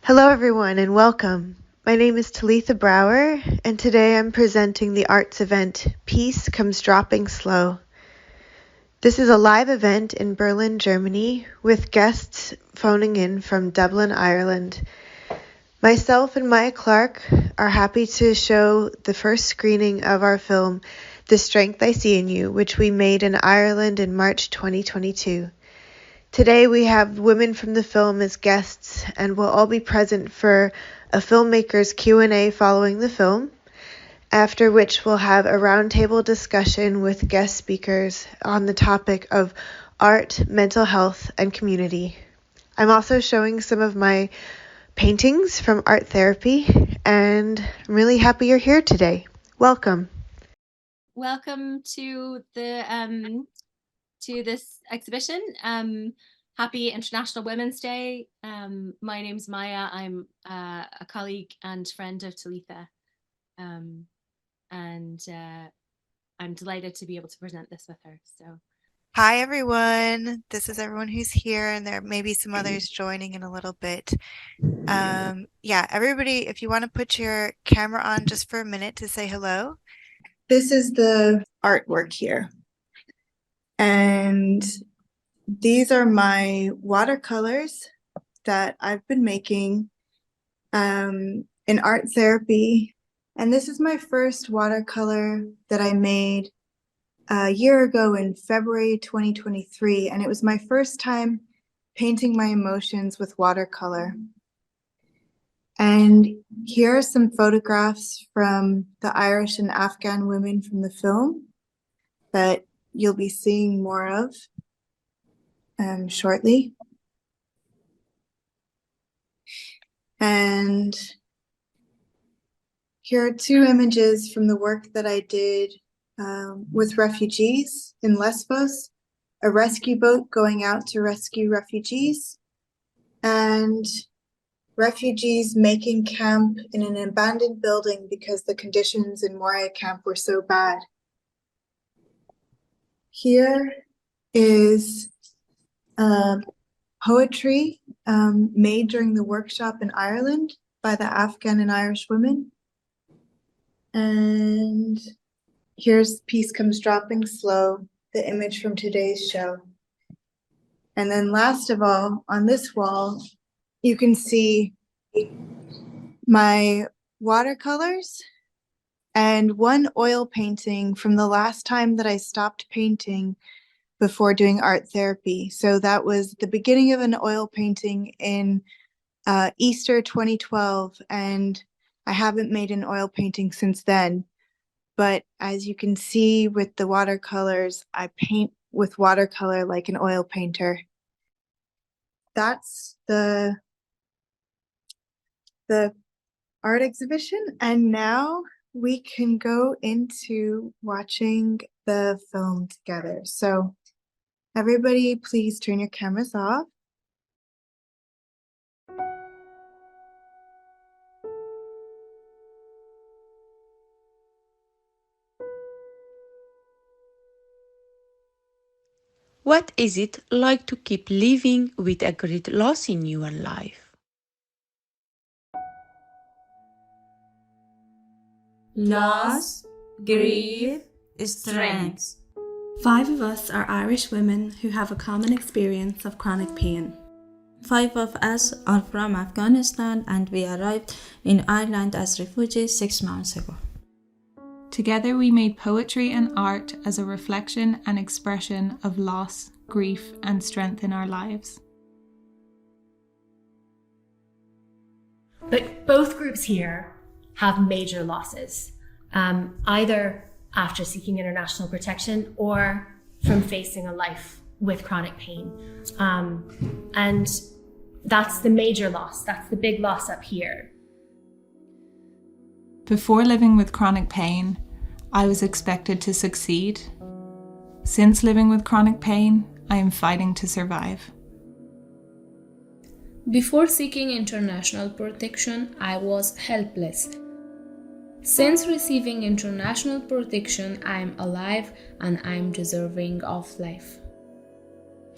Hello, everyone, and welcome. My name is Talitha Brauer, and today I'm presenting the arts event Peace Comes Dropping Slow. This is a live event in Berlin, Germany, with guests phoning in from Dublin, Ireland. Myself and Maya Clarke are happy to show the first screening of our film, The Strength I See in You, which we made in Ireland in March 2022. Today we have women from the film as guests, and we'll all be present for a filmmakers Q&A following the film, after which we'll have a roundtable discussion with guest speakers on the topic of art, mental health, and community. I'm also showing some of my paintings from art therapy, and I'm really happy you're here today. Welcome. Welcome to this exhibition. Happy International Women's Day. My name's Maya. I'm a colleague and friend of Talitha, and I'm delighted to be able to present this with her. So, hi everyone. This is everyone who's here, and there may be some others joining in a little bit. Yeah, everybody, if you want to put your camera on just for a minute to say hello. This is the artwork here. And these are my watercolors that I've been making in art therapy. And this is my first watercolor that I made a year ago in February 2023. And it was my first time painting my emotions with watercolor. And here are some photographs from the Irish and Afghan women from the film that you'll be seeing more of shortly. And here are two images from the work that I did with refugees in Lesbos, a rescue boat going out to rescue refugees, and refugees making camp in an abandoned building because the conditions in Moria camp were so bad. Here is poetry made during the workshop in Ireland by the Afghan and Irish women. And here's Peace Comes Dropping Slow, the image from today's show. And then last of all, on this wall, you can see my watercolors and one oil painting from the last time that I stopped painting before doing art therapy. So that was the beginning of an oil painting in Easter 2012, and I haven't made an oil painting since then. But as you can see with the watercolors, I paint with watercolor like an oil painter. That's the art exhibition, and now we can go into watching the film together. So everybody, please turn your cameras off. What is it like to keep living with a great loss in your life? Loss, grief, strength. 5 of us are Irish women who have a common experience of chronic pain. 5 of us are from Afghanistan and we arrived in Ireland as refugees 6 months ago. Together we made poetry and art as a reflection and expression of loss, grief, and strength in our lives. But both groups here have major losses, either after seeking international protection or from facing a life with chronic pain. And that's the major loss, that's the big loss up here. Before living with chronic pain, I was expected to succeed. Since living with chronic pain, I am fighting to survive. Before seeking international protection, I was helpless. Since receiving international protection, I am alive and I am deserving of life.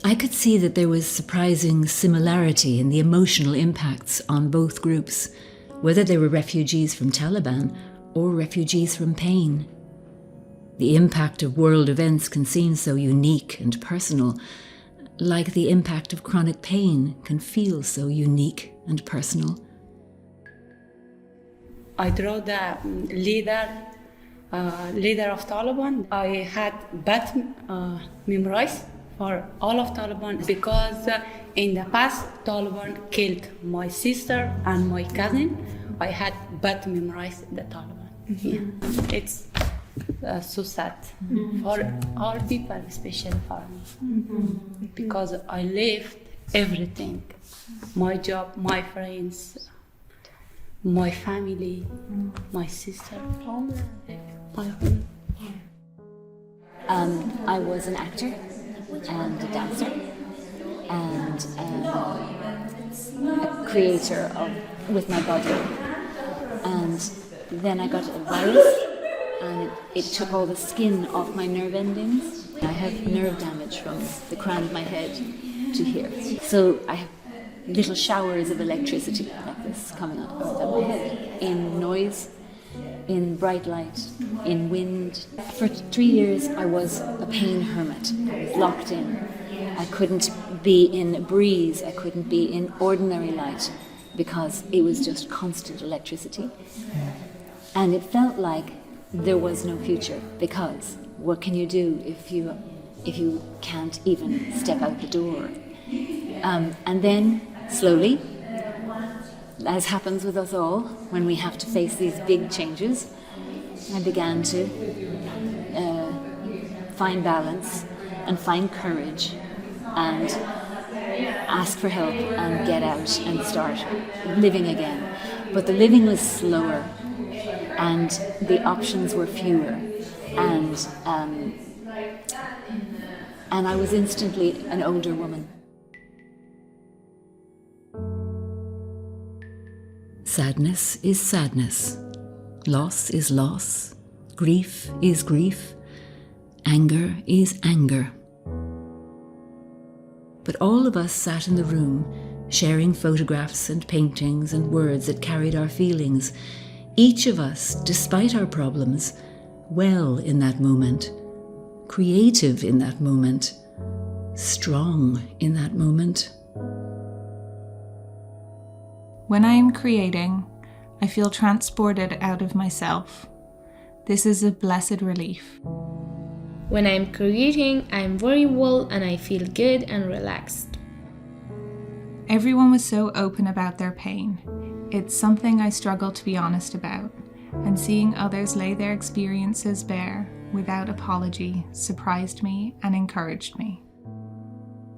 I could see that there was surprising similarity in the emotional impacts on both groups, whether they were refugees from Taliban or refugees from pain. The impact of world events can seem so unique and personal, like the impact of chronic pain can feel so unique and personal. I draw the leader of Taliban. I had memorized for all of Taliban because in the past Taliban killed my sister and my cousin. I had memorized the Taliban. Yeah. It's so sad for all people, especially for me, because I lived everything, my job, my friends, my family, my sister, my home. I was an actor and a dancer and a creator with my body, and then I got a virus and it took all the skin off my nerve endings. I have nerve damage from the crown of my head to here, so I have little showers of electricity like this coming out of my head, in noise, in bright light, in wind. For 3 years I was a pain hermit. I was locked in. I couldn't be in a breeze, I couldn't be in ordinary light because it was just constant electricity. And it felt like there was no future, because what can you do if you can't even step out the door? And then slowly, as happens with us all, when we have to face these big changes, I began to find balance and find courage and ask for help and get out and start living again. But the living was slower and the options were fewer, and I was instantly an older woman. Sadness is sadness. Loss is loss. Grief is grief. Anger is anger. But all of us sat in the room, sharing photographs and paintings and words that carried our feelings. Each of us, despite our problems, well in that moment, creative in that moment, strong in that moment. When I am creating, I feel transported out of myself. This is a blessed relief. When I'm creating, I'm very well and I feel good and relaxed. Everyone was so open about their pain. It's something I struggle to be honest about, and seeing others lay their experiences bare without apology surprised me and encouraged me.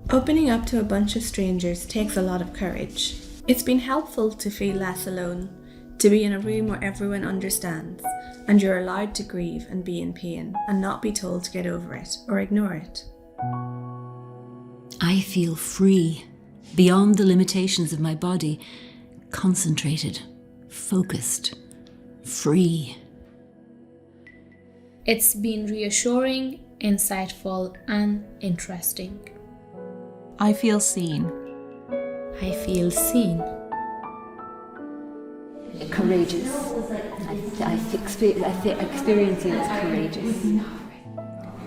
Opening up to a bunch of strangers takes a lot of courage. It's been helpful to feel less alone, to be in a room where everyone understands, and you're allowed to grieve and be in pain and not be told to get over it or ignore it. I feel free, beyond the limitations of my body, concentrated, focused, free. It's been reassuring, insightful, and interesting. I feel seen. I feel seen. Courageous. I experience it as courageous.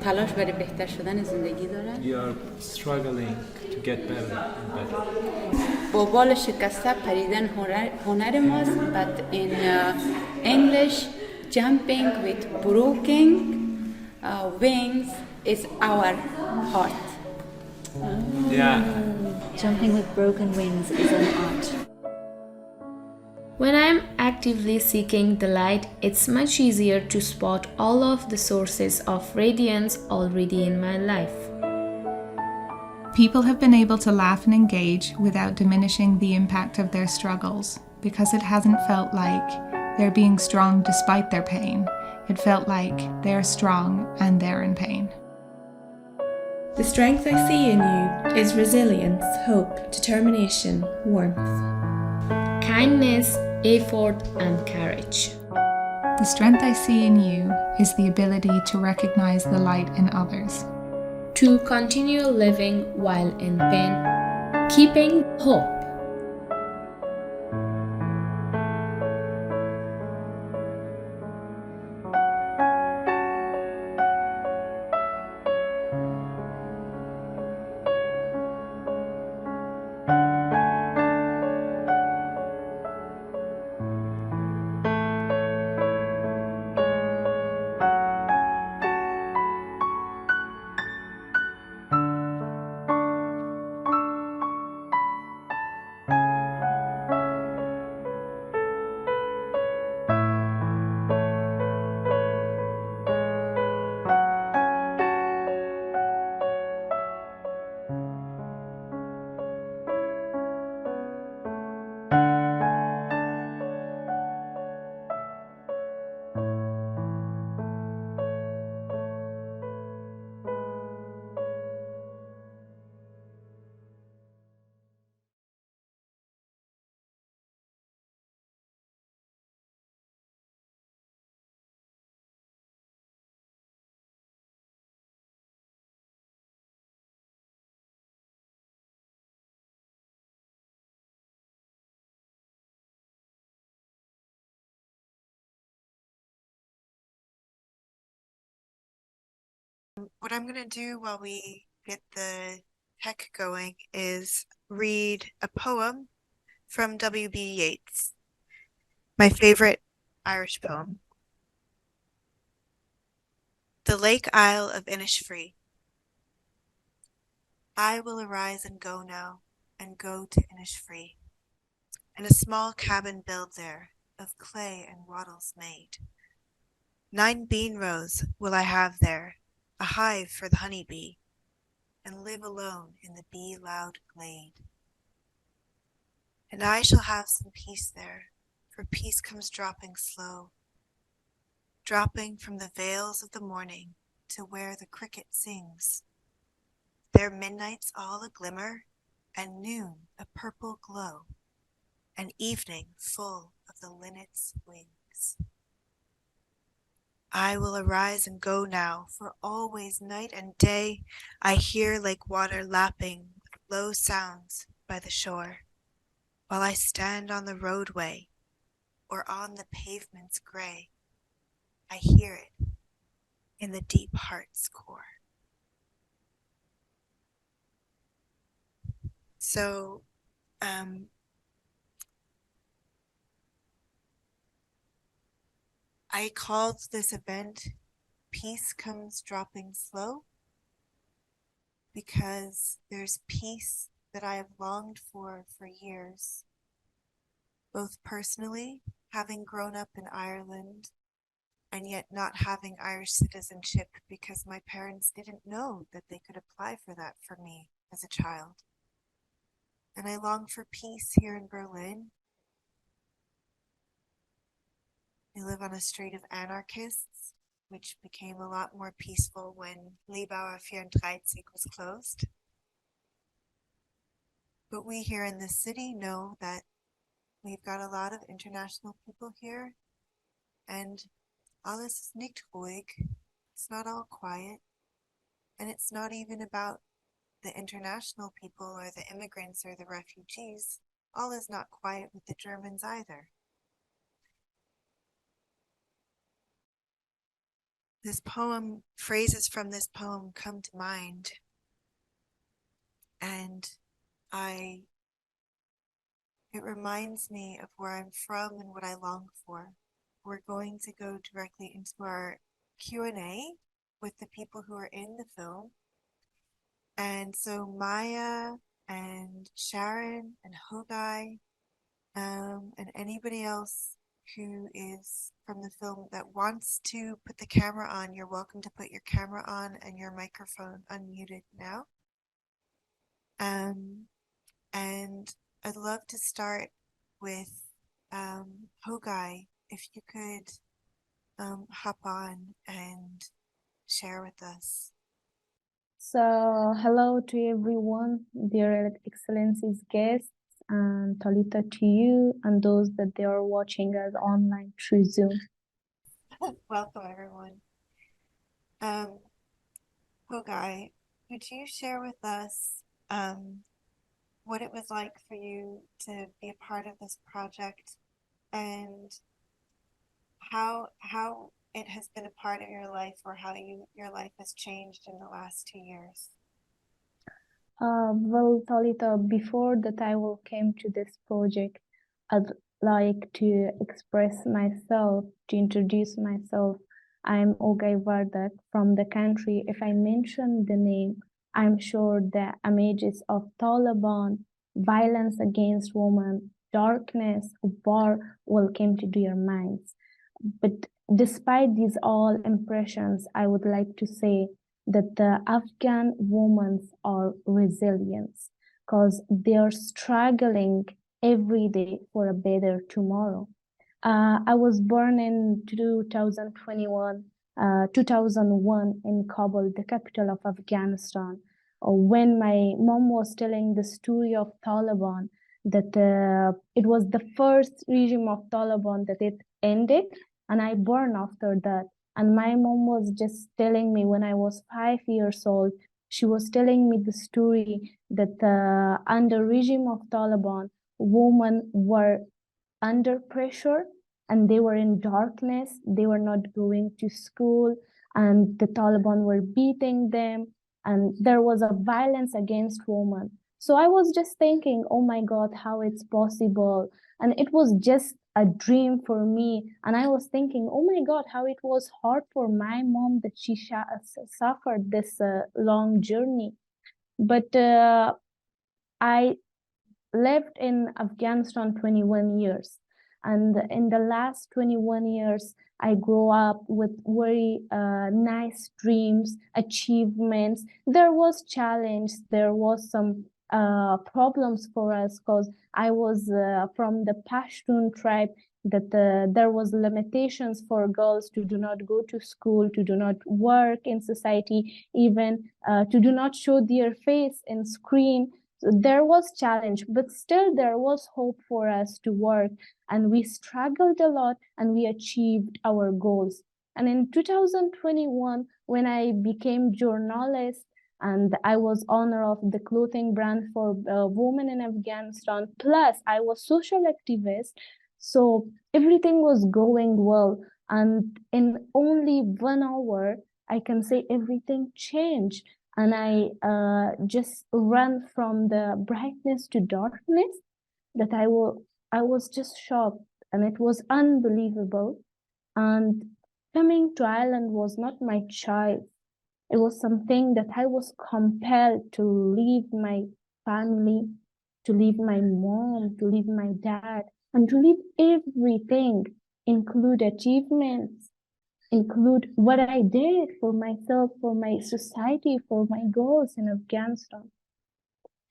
تلاش برای بهتر شدن زندگی داره. You are struggling to get better and better. با بال شکسته پریدن هنر ماست, but in English, jumping with broken wings is our heart. Yeah. Jumping with broken wings is an art. When I'm actively seeking the light, it's much easier to spot all of the sources of radiance already in my life. People have been able to laugh and engage without diminishing the impact of their struggles, because it hasn't felt like they're being strong despite their pain. It felt like they're strong and they're in pain. The strength I see in you is resilience, hope, determination, warmth. Kindness, effort, and courage. The strength I see in you is the ability to recognize the light in others. to continue living while in pain, keeping hope. What I'm going to do while we get the tech going is read a poem from W.B. Yeats, my favorite Irish poem. The Lake Isle of Innisfree. I will arise and go now, and go to Innisfree, and a small cabin build there, of clay and wattles made. 9 bean rows will I have there, a hive for the honey bee, and live alone in the bee-loud glade. And I shall have some peace there, for peace comes dropping slow, dropping from the vales of the morning to where the cricket sings. There midnight's all a glimmer, and noon a purple glow, and evening full of the linnet's wings. I will arise and go now, for always night and day I hear lake water lapping with low sounds by the shore, while I stand on the roadway or on the pavement's grey. I hear it in the deep heart's core. So, I called this event Peace Comes Dropping Slow because there's peace that I have longed for years, both personally, having grown up in Ireland, and yet not having Irish citizenship because my parents didn't know that they could apply for that for me as a child. And I long for peace here in Berlin. We live on a street of anarchists, which became a lot more peaceful when Liebauer 34 was closed. But we here in this city know that we've got a lot of international people here, and alles ist nicht ruhig. It's not all quiet, and it's not even about the international people or the immigrants or the refugees. All is not quiet with the Germans either. This poem, phrases from this poem come to mind, and it reminds me of where I'm from and what I long for. We're going to go directly into our Q&A with the people who are in the film. And so Maya and Sharon and Hogan and anybody else who is from the film that wants to put the camera on, you're welcome to put your camera on and your microphone unmuted now. And I'd love to start with Hogan, if you could hop on and share with us. So, hello to everyone, dear Excellencies guests, and Talitha to you, and those that they are watching us online through Zoom. Welcome, everyone. Hogan, Could you share with us what it was like for you to be a part of this project and how it has been a part of your life, or how your life has changed in the last 2 years? Well, Talitha, before that I will came to this project, I'd like to express myself, to introduce myself. I'm Ogay Vardak from the country. If I mention the name, I'm sure the images of Taliban, violence against women, darkness, war will come to your minds. But despite these all impressions, I would like to say that the Afghan women are resilient because they are struggling every day for a better tomorrow. I was born in 2001 in Kabul, the capital of Afghanistan. When my mom was telling the story of Taliban, that it was the first regime of Taliban that it ended, and I born after that. And my mom was just telling me when I was 5 years old, she was telling me the story that under regime of Taliban, women were under pressure and they were in darkness. They were not going to school and the Taliban were beating them and there was a violence against women. So I was just thinking, oh my God, how it's possible. And it was just a dream for me. And I was thinking, oh my God, how it was hard for my mom that she suffered this long journey. But I lived in Afghanistan 21 years. And in the last 21 years, I grew up with very nice dreams, achievements. There was challenge, there was some problems for us because I was from the Pashtun tribe, that there was limitations for girls to do not go to school, to do not work in society, even to do not show their face in screen. So there was challenge, but still there was hope for us to work, and we struggled a lot and we achieved our goals. And in 2021, when I became journalist and I was owner of the clothing brand for women in Afghanistan, plus I was social activist, so everything was going well. And in only 1 hour, I can say everything changed. And I just ran from the brightness to darkness, that I was just shocked, and it was unbelievable. And coming to Ireland was not my choice. It was something that I was compelled to leave my family, to leave my mom, to leave my dad, and to leave everything, include achievements, include what I did for myself, for my society, for my goals in Afghanistan.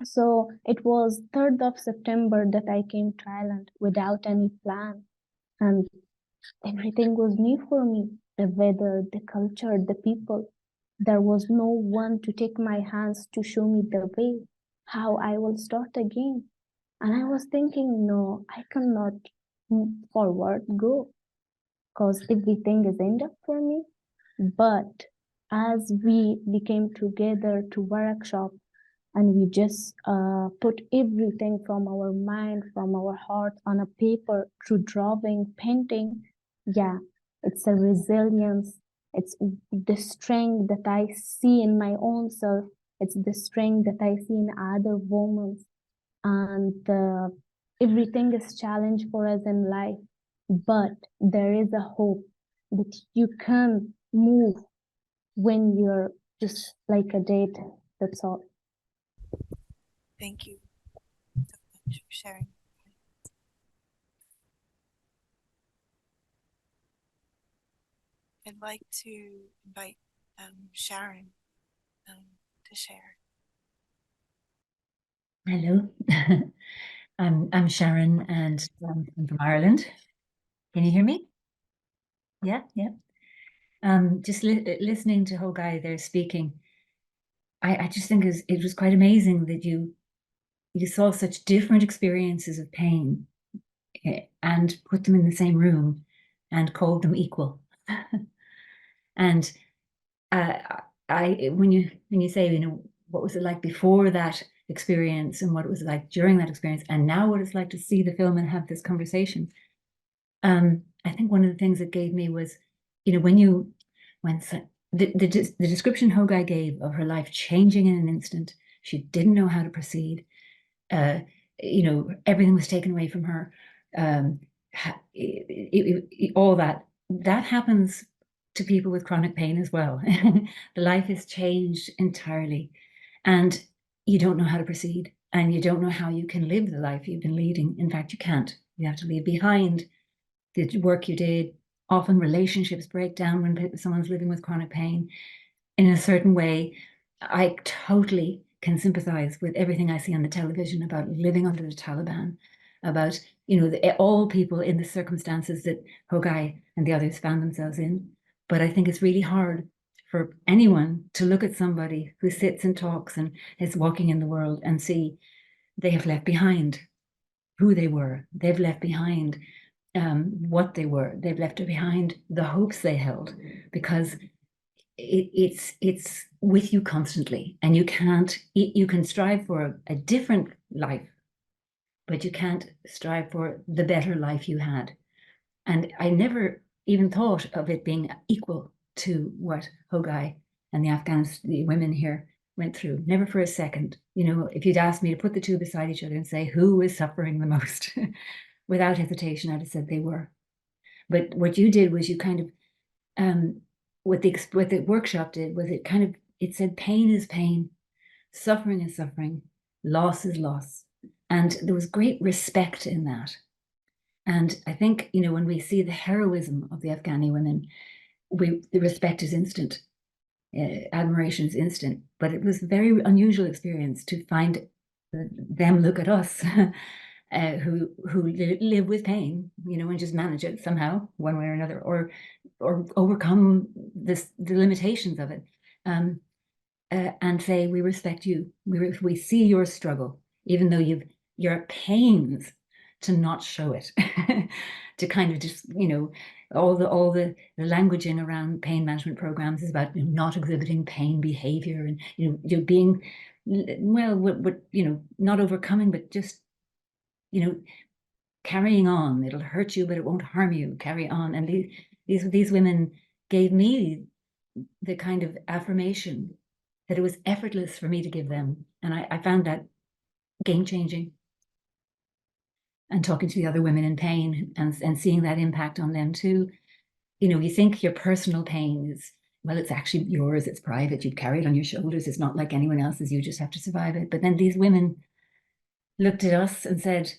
So it was 3rd of September that I came to Ireland without any plan. And everything was new for me. The weather, the culture, the people. There was no one to take my hands to show me the way, how I will start again. And I was thinking, no, I cannot move forward, go, because everything is end up for me. But as we became together to workshop, and we just put everything from our mind, from our heart on a paper through drawing, painting, yeah, it's a resilience. It's the strength that I see in my own self. It's the strength that I see in other women. And everything is challenge for us in life, but there is a hope that you can move when you're just like a date. That's all. Thank you so much for sharing. I'd like to invite Sharon to share. Hello, I'm Sharon, and I'm from Ireland. Can you hear me? Yeah. Just listening to Hogan there speaking, I just think it was quite amazing that you saw such different experiences of pain and put them in the same room and called them equal. And when you say, you know, what was it like before that experience and what it was like during that experience, and now what it's like to see the film and have this conversation. I think one of the things it gave me was, you know, when the description Hogan gave of her life changing in an instant, she didn't know how to proceed. You know, everything was taken away from her. All that happens to people with chronic pain as well. The life is changed entirely, and you don't know how to proceed, and you don't know how you can live the life you've been leading. In fact, you can't. You have to leave behind the work you did. Often relationships break down when someone's living with chronic pain. In a certain way, I totally can sympathize with everything I see on the television about living under the Taliban, about, you know, all people in the circumstances that Hogan and the others found themselves in. But I think it's really hard for anyone to look at somebody who sits and talks and is walking in the world and see they have left behind who they were. They've left behind what they were. They've left behind the hopes they held, because it's with you constantly, and you can strive for a different life, but you can't strive for the better life you had. And I never even thought of it being equal to what Hogan and the women here went through. Never for a second. You know, if you'd asked me to put the two beside each other and say who is suffering the most, without hesitation, I'd have said they were. But what you did was you kind of, what the workshop did was it said pain is pain, suffering is suffering, loss is loss. And there was great respect in that. And I think, you know, when we see the heroism of the Afghani women, the respect is instant, admiration is instant. But it was a very unusual experience to find them look at us who live with pain, you know, and just manage it somehow, one way or another, or overcome the limitations of it, and say, we respect you. We see your struggle, even though you're at pains to not show it, to kind of just, you know, all the languaging around pain management programs is about, you know, not exhibiting pain behavior, and, you know, you're being, well, what you know, not overcoming, but just, you know, carrying on. It'll hurt you, but it won't harm you. Carry on. And these women gave me the kind of affirmation that it was effortless for me to give them. And I found that game-changing. And talking to the other women in pain and seeing that impact on them too. You know, you think your personal pain is, well, it's actually yours, it's private, you carry it on your shoulders, it's not like anyone else's, you just have to survive it. But then these women looked at us and said,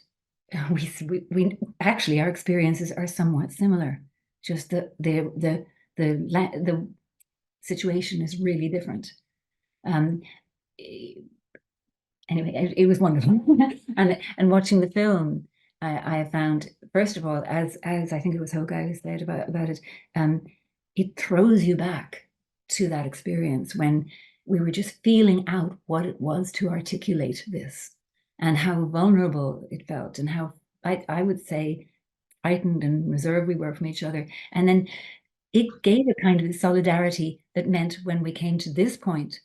we actually, our experiences are somewhat similar. Just the situation is really different. Anyway, it was wonderful. and watching the film, I have found, first of all, as I think it was Hogan who said about it, it throws you back to that experience when we were just feeling out what it was to articulate this, and how vulnerable it felt, and how I would say frightened and reserved we were from each other. And then it gave a kind of solidarity that meant when we came to this point,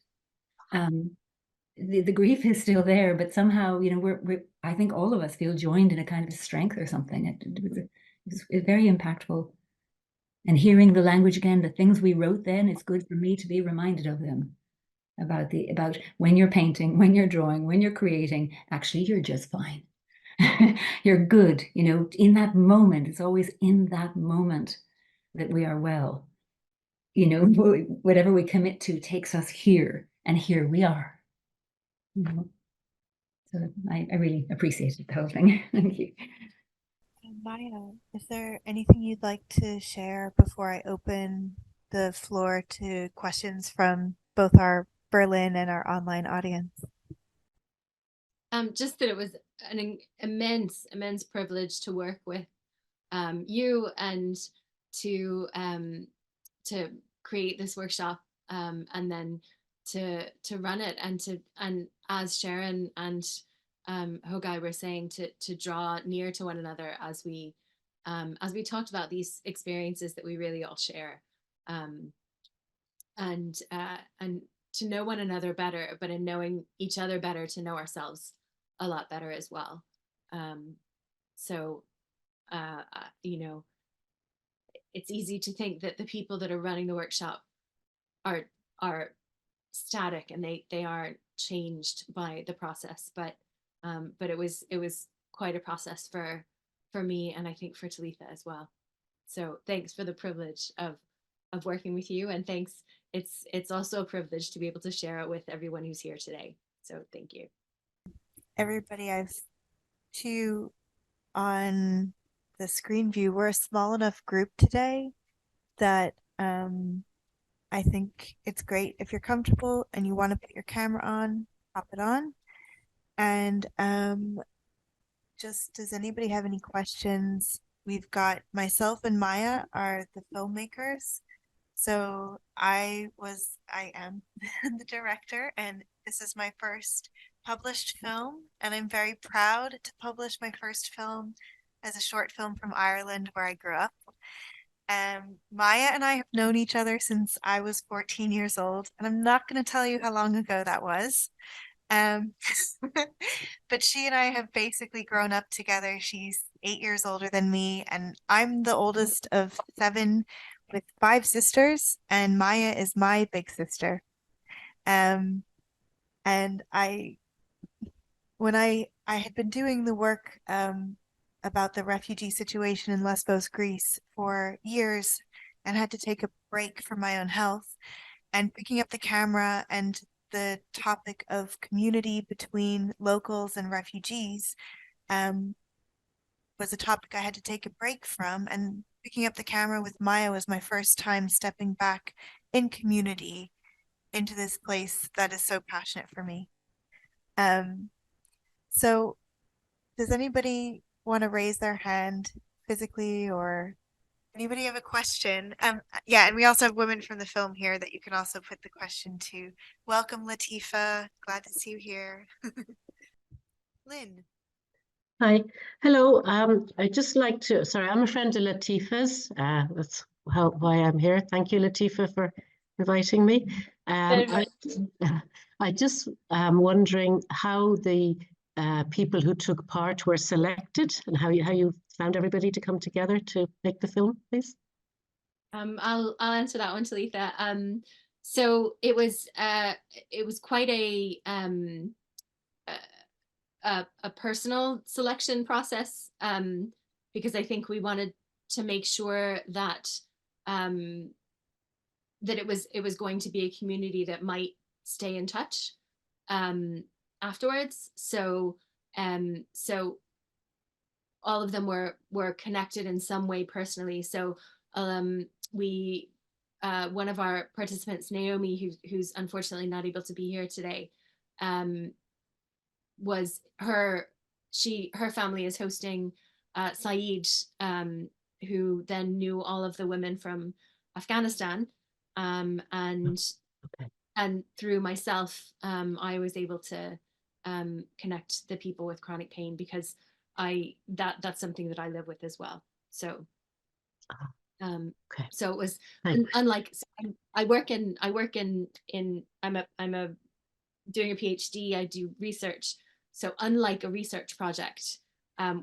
the grief is still there, but somehow, you know, I think all of us feel joined in a kind of strength or something. It was very impactful. And hearing the language again, the things we wrote then, it's good for me to be reminded of them. About when you're painting, when you're drawing, when you're creating, actually you're just fine. You're good, you know, in that moment. It's always in that moment that we are well. You know, whatever we commit to takes us here, and here we are. You know? So I really appreciated the whole thing. Thank you. Maya, is there anything you'd like to share before I open the floor to questions from both our Berlin and our online audience? Just that it was an immense privilege to work with you, and to create this workshop, and then to run it, and as Sharon and Hogan were saying, to draw near to one another as we talked about these experiences that we really all share. and to know one another better, but in knowing each other better, to know ourselves a lot better as well. So you know, it's easy to think that the people that are running the workshop are static and they aren't changed by the process, but it was quite a process for me, and I think for Talitha as well. So thanks for the privilege of working with you, and thanks. It's also a privilege to be able to share it with everyone who's here today. So thank you. Everybody, I've two on the screen view. We're a small enough group today that I think it's great if you're comfortable and you want to put your camera on, pop it on. And just does anybody have any questions? We've got myself and Maya are the filmmakers. So I am the director, and this is my first published film, and I'm very proud to publish my first film as a short film from Ireland, where I grew up. Maya and I have known each other since I was 14 years old, and I'm not going to tell you how long ago that was. But she and I have basically grown up together. She's 8 years older than me, and I'm the oldest of 7 with 5 sisters, and Maya is my big sister. And when I had been doing the work about the refugee situation in Lesbos, Greece for years, and had to take a break from my own health, and picking up the camera and the topic of community between locals and refugees was a topic I had to take a break from, and picking up the camera with Maya was my first time stepping back in community into this place that is so passionate for me. So does anybody want to raise their hand physically, or anybody have a question? Yeah, and we also have women from the film here that you can also put the question to. Welcome, Latifa. Glad to see you here. Lynn. Hi. Hello. I'd just like to, sorry, I'm a friend of Latifa's. That's why I'm here. Thank you, Latifa, for inviting me. I just wondering how the people who took part were selected, and how you found everybody to come together to make the film, please. I'll answer that one, Talitha. So it was quite a personal selection process, because I think we wanted to make sure that that it was going to be a community that might stay in touch afterwards. So all of them were connected in some way personally. So we one of our participants, Naomi, who's unfortunately not able to be here today, was her family is hosting Saeed, who then knew all of the women from Afghanistan, and through myself, I was able to connect the people with chronic pain, because that's something that I live with as well. So so it was unlike, I work in I'm doing a PhD. I do research. So unlike a research project,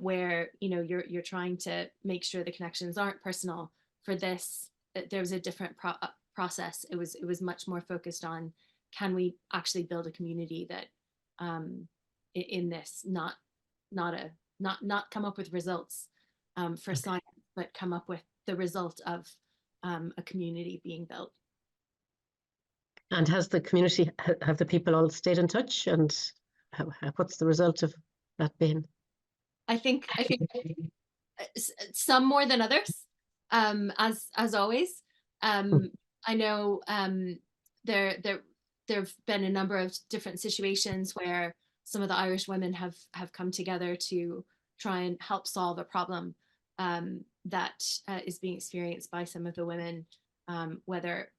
where you're trying to make sure the connections aren't personal, for this there was a different process. It was much more focused on, can we actually build a community that in this, not come up with results for science, but come up with the result of a community being built. And has the community, have the people all stayed in touch, and what's the result of that been? I think some more than others, as always. I know there've been a number of different situations where some of the Irish women have come together to try and help solve a problem that is being experienced by some of the women, whether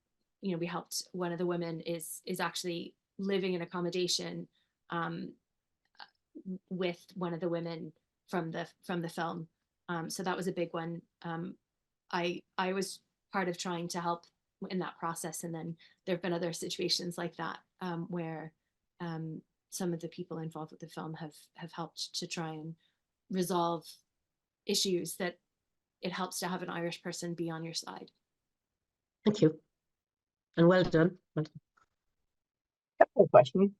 we helped one of the women is actually living in accommodation with one of the women from the film. So that was a big one. I was part of trying to help in that process. And then there have been other situations like that where some of the people involved with the film have helped to try and resolve issues that it helps to have an Irish person be on your side. Thank you. And well done. Well done. I have a question.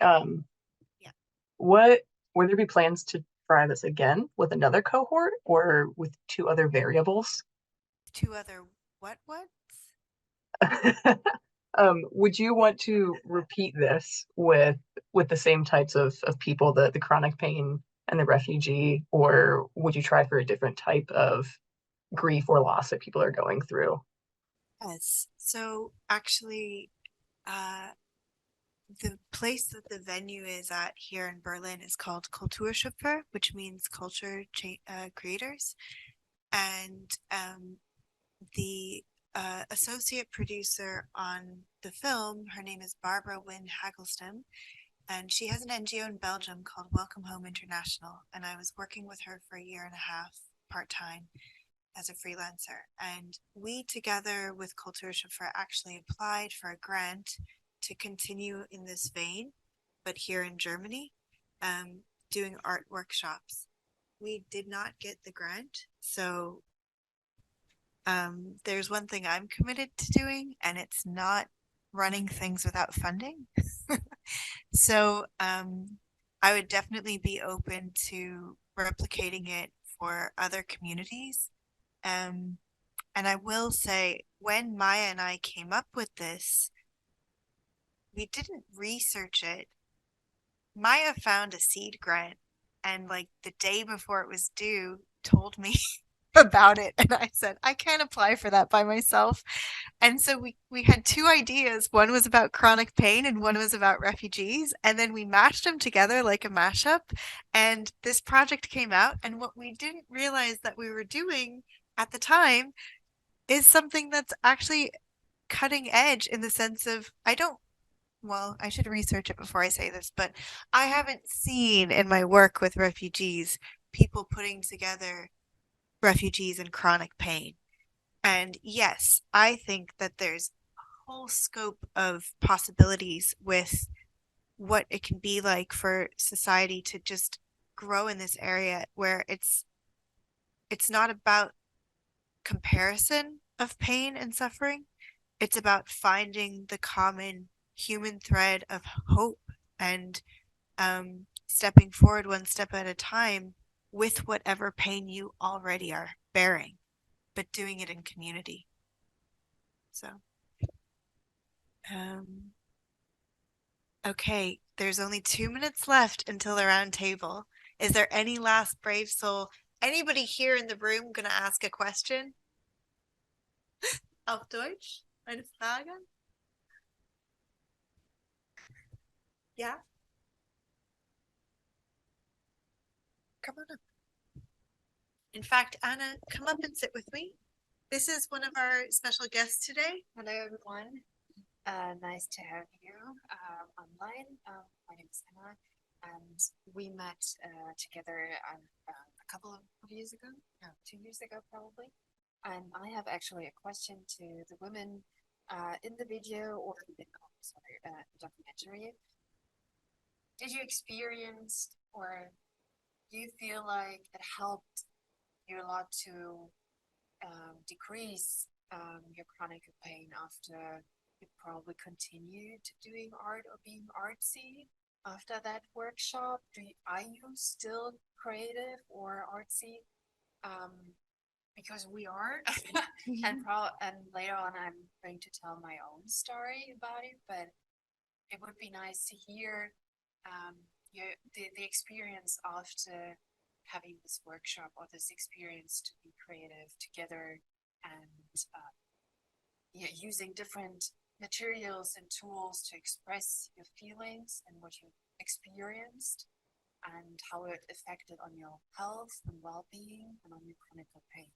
Yeah. What would there be plans to try this again with another cohort or with 2 other variables? 2 other what's? Would you want to repeat this with the same types of people, the chronic pain and the refugee, or would you try for a different type of grief or loss that people are going through? Yes. So actually, the place that the venue is at here in Berlin is called Kulturschöpfer, which means culture creators. And the associate producer on the film, her name is Barbara Wynne Hagelstem, and she has an NGO in Belgium called Welcome Home International. And I was working with her for a year and a half part-time as a freelancer. And we, together with Kulturschöpfer, actually applied for a grant to continue in this vein, but here in Germany, doing art workshops. We did not get the grant, so there's one thing I'm committed to doing, and it's not running things without funding. So I would definitely be open to replicating it for other communities. And I will say, when Maya and I came up with this, we didn't research it. Maya found a seed grant and like the day before it was due told me about it, and I said I can't apply for that by myself. And so we had 2 ideas. One was about chronic pain and one was about refugees, and then we mashed them together like a mashup, and this project came out. And what we didn't realize that we were doing at the time is something that's actually cutting edge, in the sense of I should research it before I say this, but I haven't seen in my work with refugees people putting together refugees and chronic pain. And yes, I think that there's a whole scope of possibilities with what it can be like for society to just grow in this area where it's not about comparison of pain and suffering. It's about finding the common human thread of hope and stepping forward one step at a time with whatever pain you already are bearing, but doing it in community. So, okay, there's only 2 minutes left until the round table. Is there any last brave soul? Anybody here in the room gonna ask a question? Auf Deutsch? Eine Frage? Yeah? Come on up. In fact, Anna, come up and sit with me. This is one of our special guests today. Hello, everyone. Nice to have you online. My name is Anna, and we met together a couple of years ago, no, 2 years ago probably. And I have actually a question to the women in the video or the documentary. Did you experience, or do you feel like it helped you a lot to decrease your chronic pain after you probably continued doing art or being artsy after that workshop? Are you still creative or artsy? Because we are, and later on I'm going to tell my own story about it, but it would be nice to hear the experience after having this workshop or this experience to be creative together and using different materials and tools to express your feelings and what you experienced and how it affected on your health and well-being and on your chronic pain.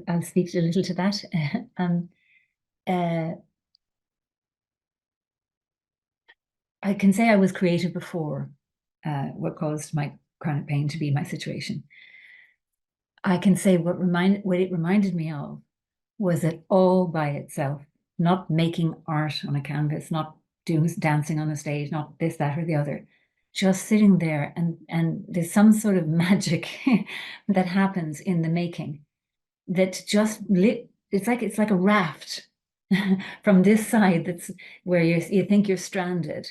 I'll speak a little to that. I can say I was creative before what caused my chronic pain to be my situation. I can say what it reminded me of was that all by itself, not making art on a canvas, not doing dancing on a stage, not this, that, or the other, just sitting there, and there's some sort of magic that happens in the making that just it's like a raft from this side that's where you think you're stranded,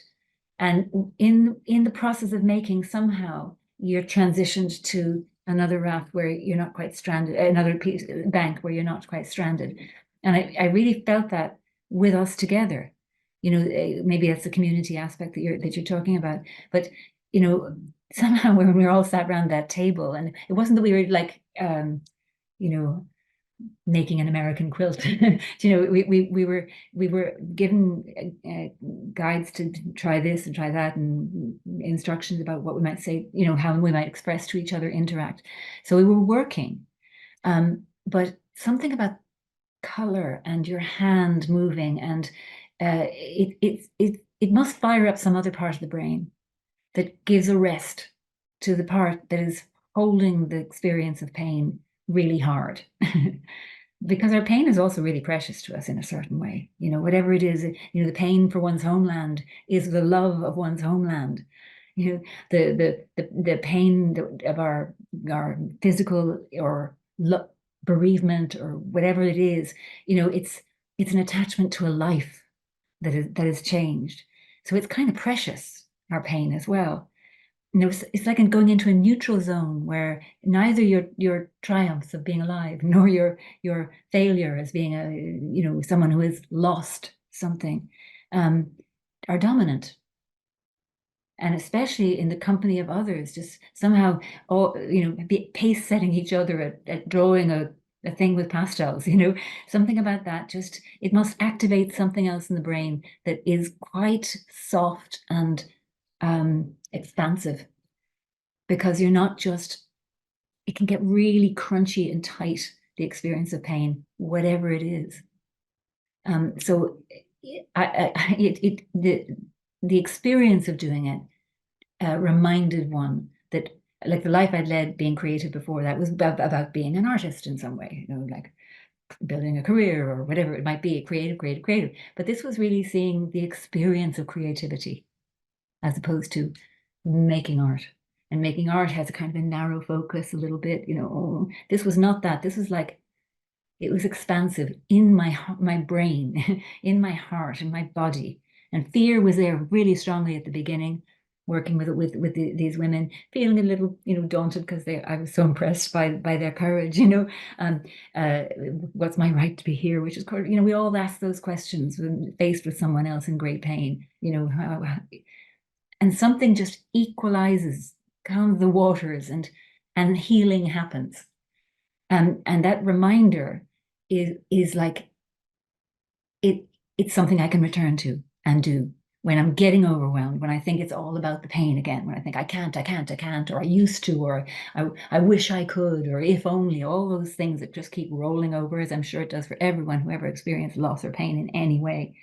and in the process of making, somehow you're transitioned to another raft where you're not quite stranded, another bank where you're not quite stranded. And I really felt that with us together. Maybe that's the community aspect that you're talking about. But somehow when we were all sat around that table, and it wasn't that we were like making an American quilt. We were given guides to try this and try that, and instructions about what we might say, how we might express to each other, interact. So we were working, but something about color and your hand moving, and it must fire up some other part of the brain that gives a rest to the part that is holding the experience of pain really hard. Because our pain is also really precious to us in a certain way. Whatever it is, the pain for one's homeland is the love of one's homeland. The pain of our physical or bereavement or whatever it is, it's an attachment to a life that is changed. So it's kind of precious, our pain as well. It's like going into a neutral zone where neither your triumphs of being alive nor your failure as being someone who has lost something are dominant. And especially in the company of others, just somehow pace setting each other at drawing a thing with pastels, something about that. Just, it must activate something else in the brain that is quite soft and expansive, because you're not just, it can get really crunchy and tight, the experience of pain, whatever it is. So the experience of doing it reminded one that, like the life I'd led being creative before, that was about being an artist in some way, like building a career or whatever it might be, creative. But this was really seeing the experience of creativity as opposed to making art. And making art has a kind of a narrow focus a little bit, this was not that. This was like, it was expansive in my brain, in my heart, in my body. And fear was there really strongly at the beginning, working with these women, feeling a little, daunted because I was so impressed by their courage, what's my right to be here? Which is, we all ask those questions when faced with someone else in great pain, and something just equalizes, calms the waters, and healing happens. And that reminder is like, it's something I can return to and do when I'm getting overwhelmed, when I think it's all about the pain again, when I think I can't, or I used to, or I wish I could, or if only, all those things that just keep rolling over, as I'm sure it does for everyone who ever experienced loss or pain in any way.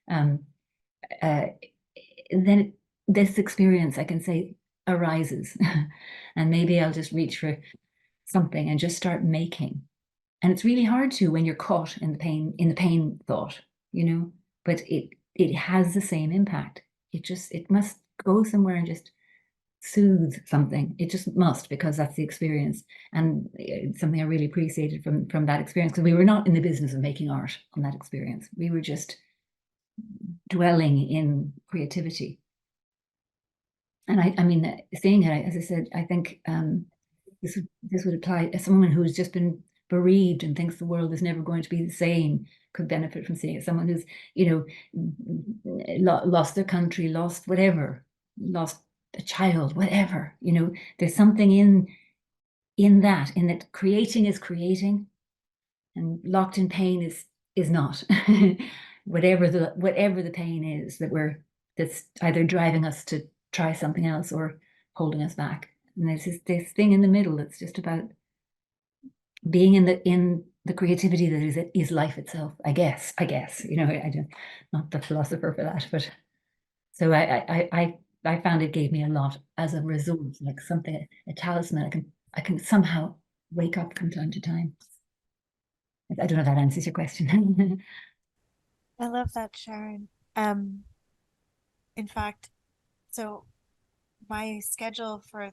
Then this experience, I can say, arises. And maybe I'll just reach for something and just start making. And it's really hard to when you're caught in the pain thought, but it has the same impact. It must go somewhere and just soothe something. It just must, because that's the experience. And it's something I really appreciated from that experience, because we were not in the business of making art on that experience. We were just dwelling in creativity. And I mean, seeing it, as I said, I think this would apply as someone who's just been bereaved and thinks the world is never going to be the same, could benefit from seeing it. Someone who's, lost their country, lost whatever, lost a child, whatever, there's something in that creating is creating, and locked in pain is not. whatever the pain is that's either driving us to try something else or holding us back. And there's this thing in the middle that's just about being in the creativity that is life itself, I guess, I'm not the philosopher for that, but so I found it gave me a lot as a resource, like something, a talisman I can somehow wake up from time to time. I don't know if that answers your question. I love that, Sharon. In fact, so my schedule for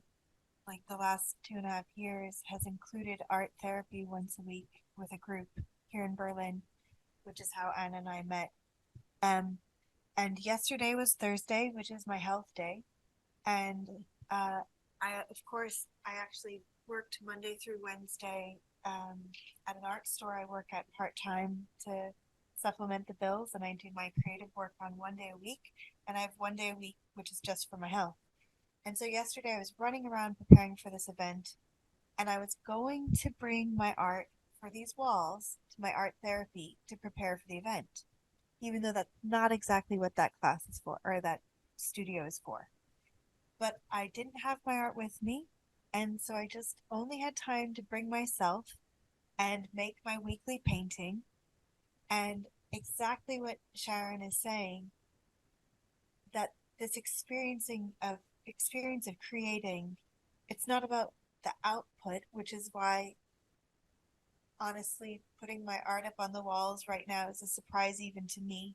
like the last 2.5 years has included art therapy once a week with a group here in Berlin, which is how Anna and I met. And yesterday was Thursday, which is my health day. And I actually worked Monday through Wednesday at an art store I work at part-time to supplement the bills, and I do my creative work on 1 day a week, and I have 1 day a week which is just for my health. And so yesterday I was running around preparing for this event, and I was going to bring my art for these walls to my art therapy to prepare for the event, even though that's not exactly what that class is for, or that studio is for. But I didn't have my art with me, and so I just only had time to bring myself and make my weekly painting. And exactly what Sharon is saying, that this experience of creating, it's not about the output, which is why honestly putting my art up on the walls right now is a surprise even to me,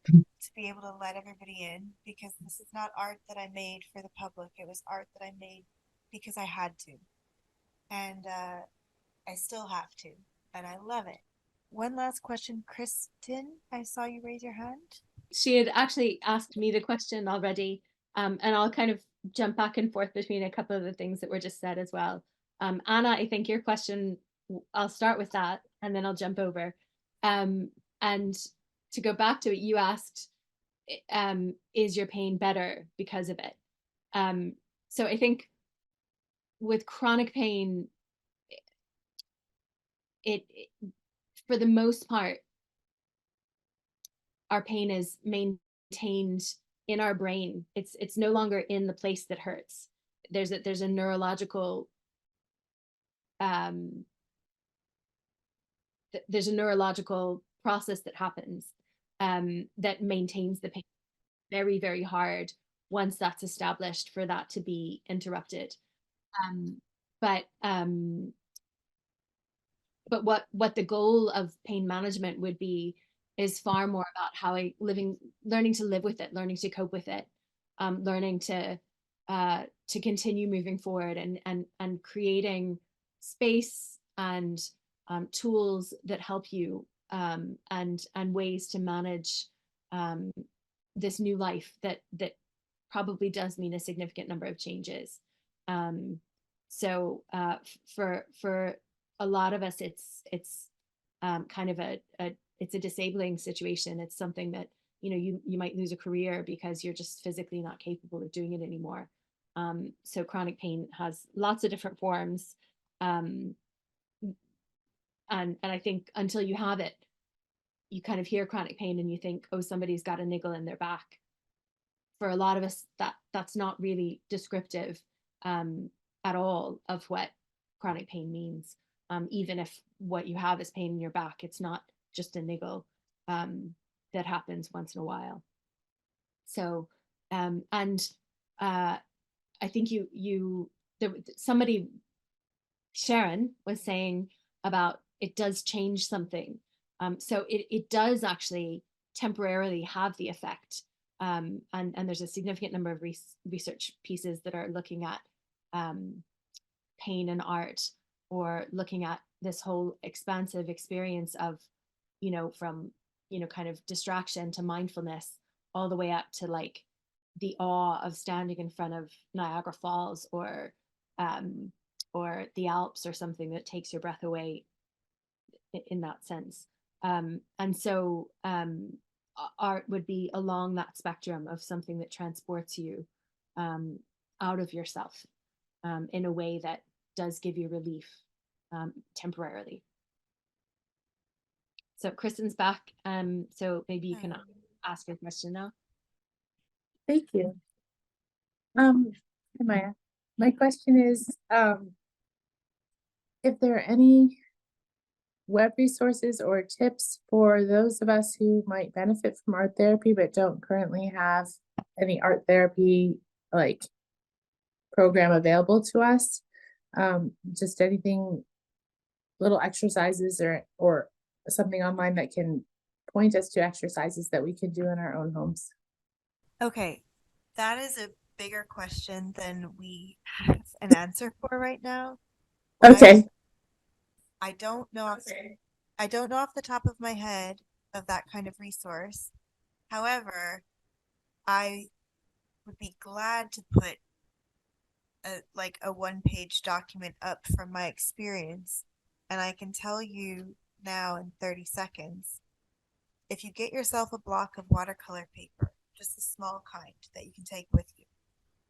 to be able to let everybody in, because this is not art that I made for the public. It was art that I made because I had to, and I still have to, and I love it. One last question, Kristen, I saw you raise your hand. She had actually asked me the question already, and I'll kind of jump back and forth between a couple of the things that were just said as well. Anna, I think your question, I'll start with that and then I'll jump over. And to go back to it, you asked, is your pain better because of it? So I think with chronic pain, it for the most part, our pain is maintained in our brain. It's no longer in the place that hurts. There's a neurological there's a neurological process that happens that maintains the pain. Very, very hard once that's established for that to be interrupted. But what the goal of pain management would be is far more about learning to live with it, learning to cope with it, learning to continue moving forward, and creating space and tools that help you, and ways to manage this new life that probably does mean a significant number of changes. So for a lot of us, it's kind of it's a disabling situation. It's something that, you might lose a career because you're just physically not capable of doing it anymore. So chronic pain has lots of different forms. And I think until you have it, you kind of hear chronic pain and you think, oh, somebody's got a niggle in their back. For a lot of us, that's not really descriptive at all of what chronic pain means. Even if what you have is pain in your back, it's not just a niggle that happens once in a while. So, I think somebody, Sharon, was saying about it does change something. So it does actually temporarily have the effect. And there's a significant number of research pieces that are looking at pain and art, or looking at this whole expansive experience of, from, kind of distraction to mindfulness, all the way up to like the awe of standing in front of Niagara Falls, or the Alps, or something that takes your breath away in that sense. And so art would be along that spectrum of something that transports you out of yourself in a way that does give you relief temporarily. So Kristen's back, so maybe you can ask your question now. Thank you. Maya, my question is, if there are any web resources or tips for those of us who might benefit from art therapy but don't currently have any art therapy like program available to us, just anything little exercises or something online that can point us to exercises that we can do in our own homes? Okay, that is a bigger question than we have an answer for right now. Okay. I don't know off the top of my head of that kind of resource. However, I would be glad to put a one-page document up from my experience, and I can tell you now in 30 seconds. If you get yourself a block of watercolor paper, just a small kind that you can take with you,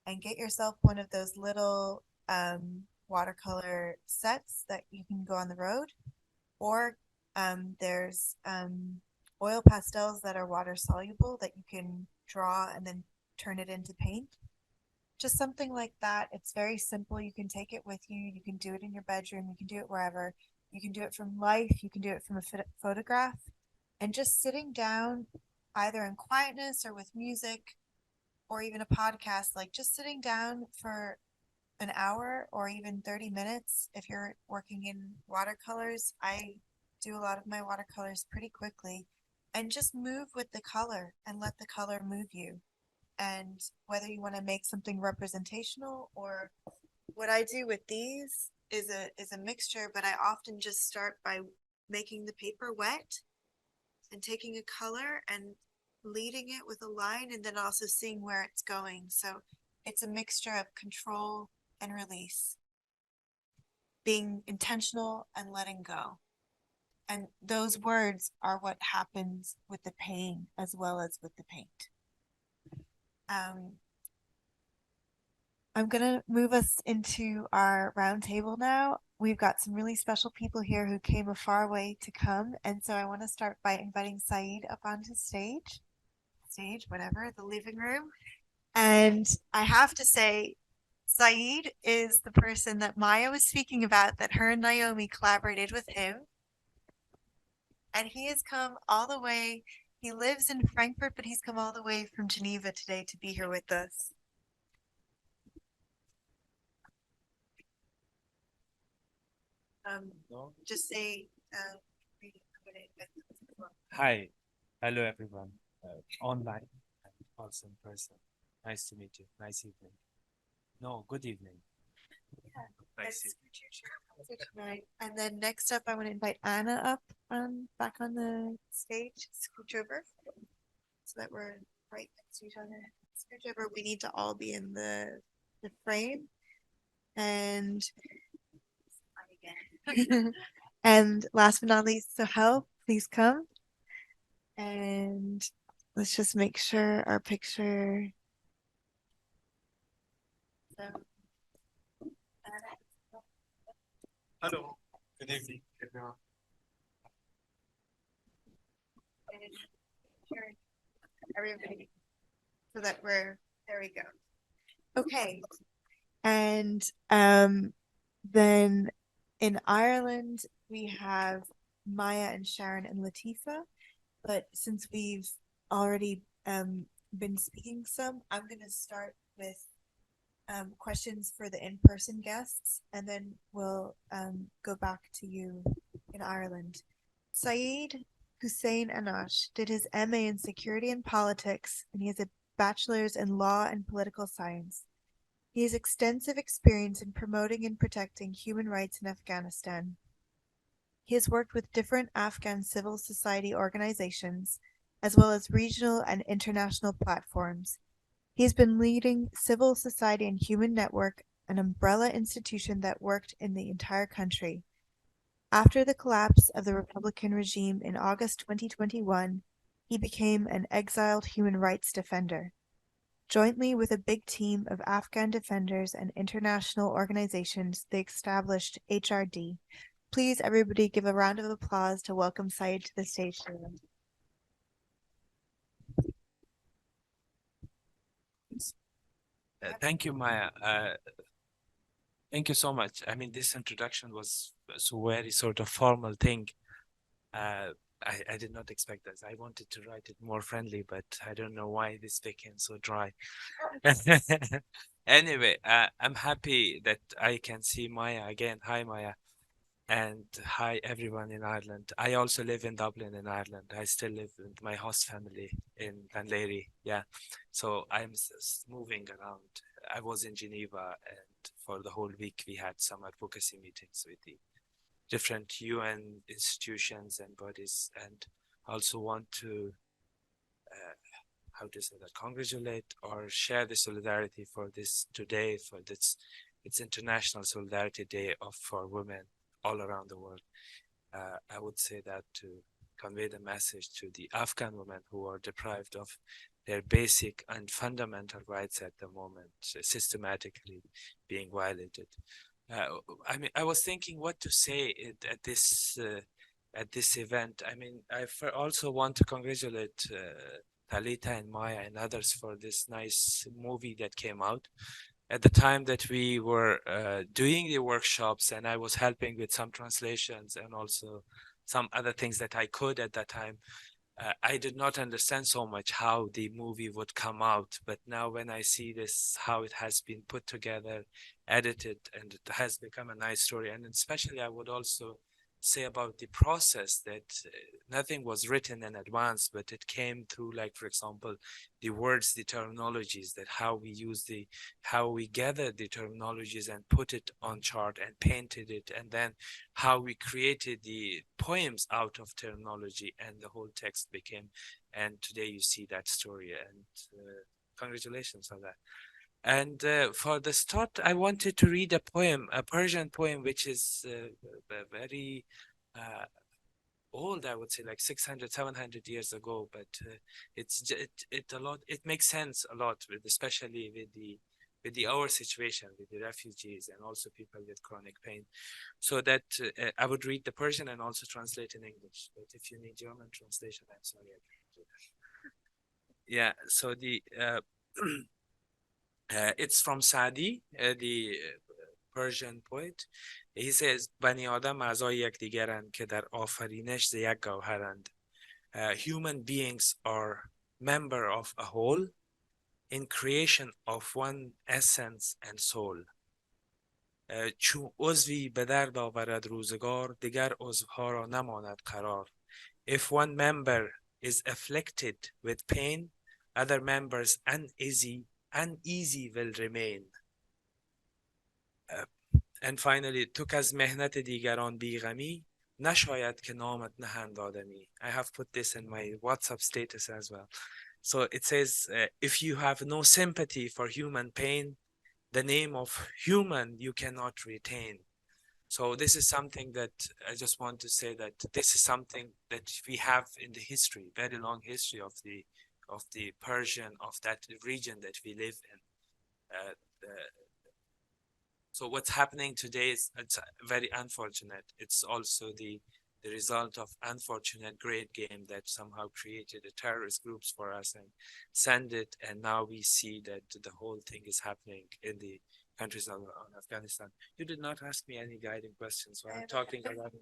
and get yourself one of those little watercolor sets that you can go on the road, or there's oil pastels that are water soluble that you can draw and then turn it into paint. Just something like that. It's very simple. You can take it with you. You can do it in your bedroom. You can do it wherever. You can do it from life. You can do it from a photograph. And just sitting down, either in quietness or with music, or even a podcast, like just sitting down for an hour or even 30 minutes. If you're working in watercolors, I do a lot of my watercolors pretty quickly, and just move with the color and let the color move you. And whether you want to make something representational, or what I do with these is a mixture, but I often just start by making the paper wet and taking a color and leading it with a line, and then also seeing where it's going. So it's a mixture of control and release, being intentional and letting go. And those words are what happens with the pain as well as with the paint. I'm going to move us into our round table now. We've got some really special people here who came a far way to come. And so I want to start by inviting Saeed up onto stage, whatever, the living room. And I have to say, Saeed is the person that Maya was speaking about, that her and Naomi collaborated with him. And he has come all the way. He lives in Frankfurt, but he's come all the way from Geneva today to be here with us. Just say, Hi, hello everyone, online and also in person. Nice to meet you. Nice evening. No, good evening. Nice evening. And then next up, I want to invite Anna up back on the stage. Scooch over so that we're right next to each other. Scooch over. We need to all be in the frame. And and last but not least, Sohel, please come. And let's just make sure our picture. Hello, good evening, everyone. Everybody, so that there we go. Okay. And then in Ireland, we have Maya and Sharon and Latifa. But since we've already been speaking some, I'm going to start with questions for the in-person guests, and then we'll go back to you in Ireland. Saeed Hussein Anosh did his MA in Security and Politics, and he has a bachelor's in Law and Political Science. He has extensive experience in promoting and protecting human rights in Afghanistan. He has worked with different Afghan civil society organizations, as well as regional and international platforms. He has been leading Civil Society and Human Network, an umbrella institution that worked in the entire country. After the collapse of the Republican regime in August 2021, he became an exiled human rights defender. Jointly with a big team of Afghan defenders and international organizations, they established HRD. Please, everybody, give a round of applause to welcome Saeed to the stage. Thank you, Maya. Thank you so much. I mean, this introduction was so very sort of formal thing. I did not expect this. I wanted to write it more friendly, but I don't know why this became so dry. Anyway, I'm happy that I can see Maya again. Hi, Maya. And hi everyone in Ireland. I also live in Dublin in Ireland. I still live with my host family in Lanlery. Yeah. So I'm moving around. I was in Geneva, and for the whole week we had some advocacy meetings with the different UN institutions and bodies, and also want to how to say that, congratulate or share the solidarity for this today, for this, it's International Solidarity Day for women all around the world. I would say that to convey the message to the Afghan women who are deprived of their basic and fundamental rights at the moment, systematically being violated. I mean, I was thinking what to say at this event. I mean, I also want to congratulate Talitha and Maya and others for this nice movie that came out. At the time that we were doing the workshops, and I was helping with some translations and also some other things that I could at that time, I did not understand so much how the movie would come out. But now when I see this, how it has been put together, edited, and it has become a nice story. And especially I would also say about the process that nothing was written in advance, but it came through, like, for example, the words, the terminologies, that how we use how we gathered the terminologies and put it on chart and painted it, and then how we created the poems out of terminology, and the whole text became, and today you see that story, and congratulations on that. And for the start, I wanted to read a poem, a Persian poem, which is very old, I would say, like 600, 700 years ago. But it makes sense a lot, especially with our situation, with the refugees and also people with chronic pain. So that I would read the Persian and also translate in English. But if you need German translation, I'm sorry, I can't do that. Yeah. So it's from Sadi, the Persian poet. He says, بنی آدم اعضای یکدیگرند که در آفرینش ز یک گوهرند. Human beings are member of a whole in creation of one essence and soul. چون عضوی به درد آورد روزگار، دیگر عضوها را نماند قرار. If one member is afflicted with pain, other members uneasy will remain. And finally, تو که از مهنت دیگران بیغمی، نشاید که نامت نهند آدمی. I have put this in my WhatsApp status as well. So it says, if you have no sympathy for human pain, the name of human you cannot retain. So this is something that I just want to say, that this is something that we have in the history, very long history of the Persian, of that region that we live in. So what's happening today is it's very unfortunate. It's also the result of unfortunate great game that somehow created the terrorist groups for us and send it. And now we see that the whole thing is happening in the countries of Afghanistan. You did not ask me any guiding questions, so I'm talking about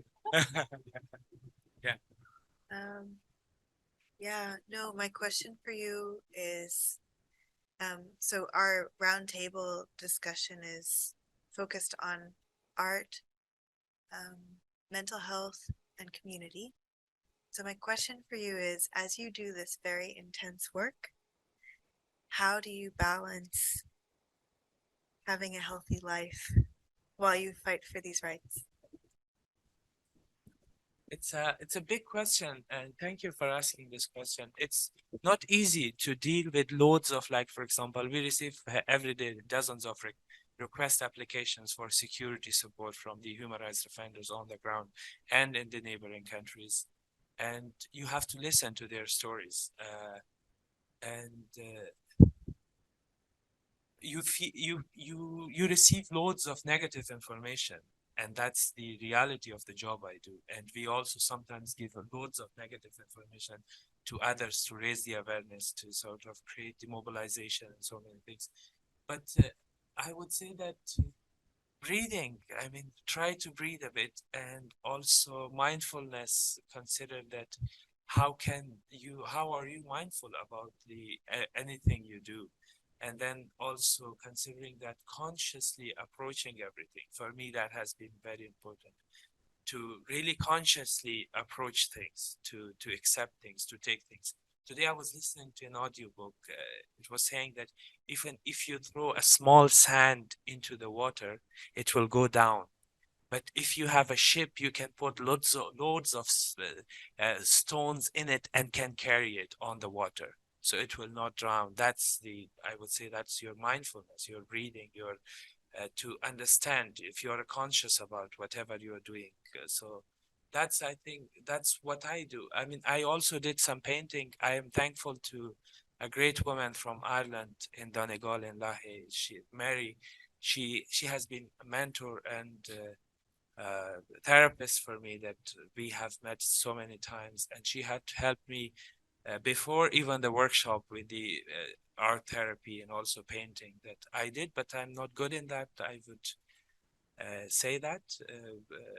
yeah. No, my question for you is, so our roundtable discussion is focused on art, mental health, and community. So my question for you is, as you do this very intense work, how do you balance having a healthy life while you fight for these rights? It's a big question, and thank you for asking this question. It's not easy to deal with loads of, like, for example, we receive every day dozens of request applications for security support from the human rights defenders on the ground and in the neighboring countries, and you have to listen to their stories, you receive loads of negative information, and that's the reality of the job I do. And we also sometimes give loads of negative information to others to raise the awareness, to sort of create demobilization and so many things. But I would say that breathing, I mean, try to breathe a bit, and also mindfulness, consider that how are you mindful about anything you do? And then also considering that consciously approaching everything. For me, that has been very important. to really consciously approach things, to accept things, to take things. Today I was listening to an audiobook. It was saying that even if you throw a small sand into the water, it will go down. But if you have a ship, you can put loads of stones in it and can carry it on the water, so it will not drown. I would say that's your mindfulness, your breathing, your to understand if you are conscious about whatever you are doing. So I think that's what I do. I mean, I also did some painting. I am thankful to a great woman from Ireland in Donegal in Lahe, Mary. She has been a mentor and therapist for me that we have met so many times, and she had helped me before even the workshop with the art therapy and also painting that I did, but I'm not good in that. I would say that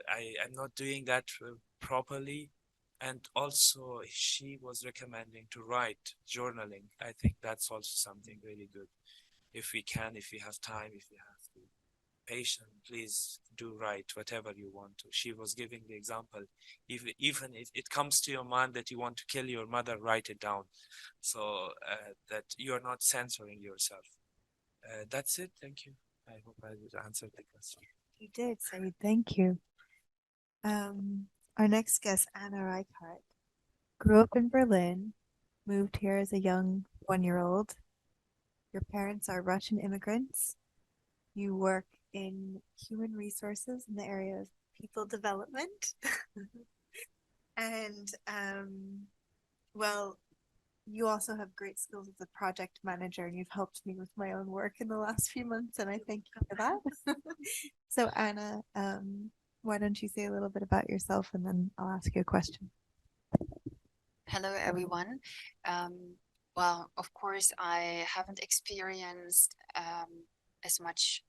I'm not doing that properly. And also she was recommending to write, journaling. I think that's also something really good. If we have time, if we have to patient, please do write whatever you want to. She was giving the example, even if it comes to your mind that you want to kill your mother, write it down, so that you're not censoring yourself. That's it. Thank you. I hope I answered the question. You did, Saeed. Thank you. Our next guest, Anna Reichardt, grew up in Berlin, moved here as a young 1-year-old. Your parents are Russian immigrants. You work in human resources in the area of people development. And, well, you also have great skills as a project manager, and you've helped me with my own work in the last few months, and I thank you for that. So, Anna, why don't you say a little bit about yourself, and then I'll ask you a question. Hello, everyone. Well, of course, I haven't experienced as much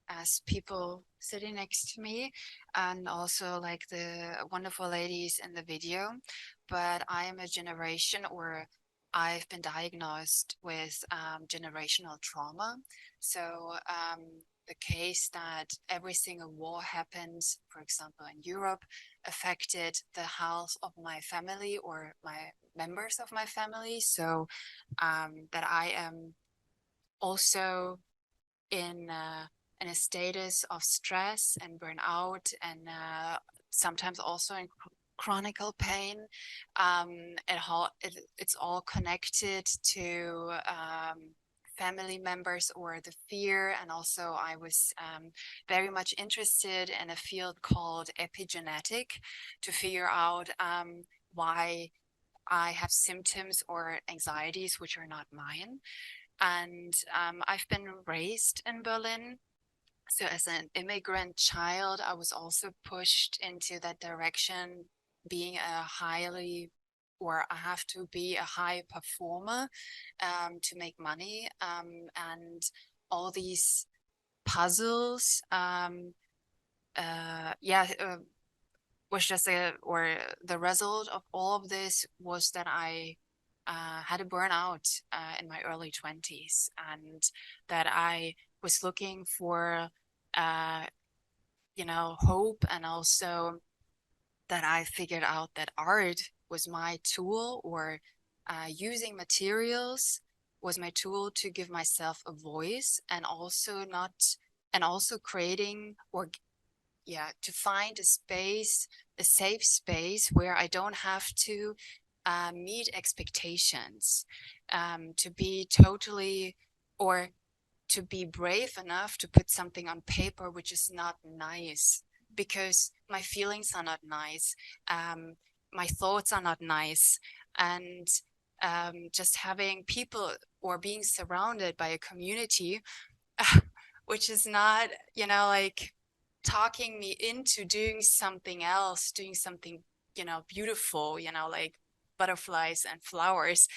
as people sitting next to me, and also like the wonderful ladies in the video, but I am a generation, or I've been diagnosed with generational trauma. So the case that every single war happened, for example, in Europe, affected the health of my family or my members of my family. So that I am also in a status of stress and burnout, and sometimes also in chronic pain. It's all connected to family members or the fear. And also I was very much interested in a field called epigenetic to figure out why I have symptoms or anxieties which are not mine. And I've been raised in Berlin. So as an immigrant child, I was also pushed into that direction, being a I have to be a high performer to make money. And all these puzzles, was just the result of all of this was that I had a burnout in my early 20s, and that I was looking for, hope, and also that I figured out that art was my tool, or using materials was my tool to give myself a voice, and also creating to find a safe space where I don't have to meet expectations, to be totally, or to be brave enough to put something on paper which is not nice, because my feelings are not nice, my thoughts are not nice, and just having people or being surrounded by a community which is not, talking me into doing something else, doing something, beautiful, like butterflies and flowers,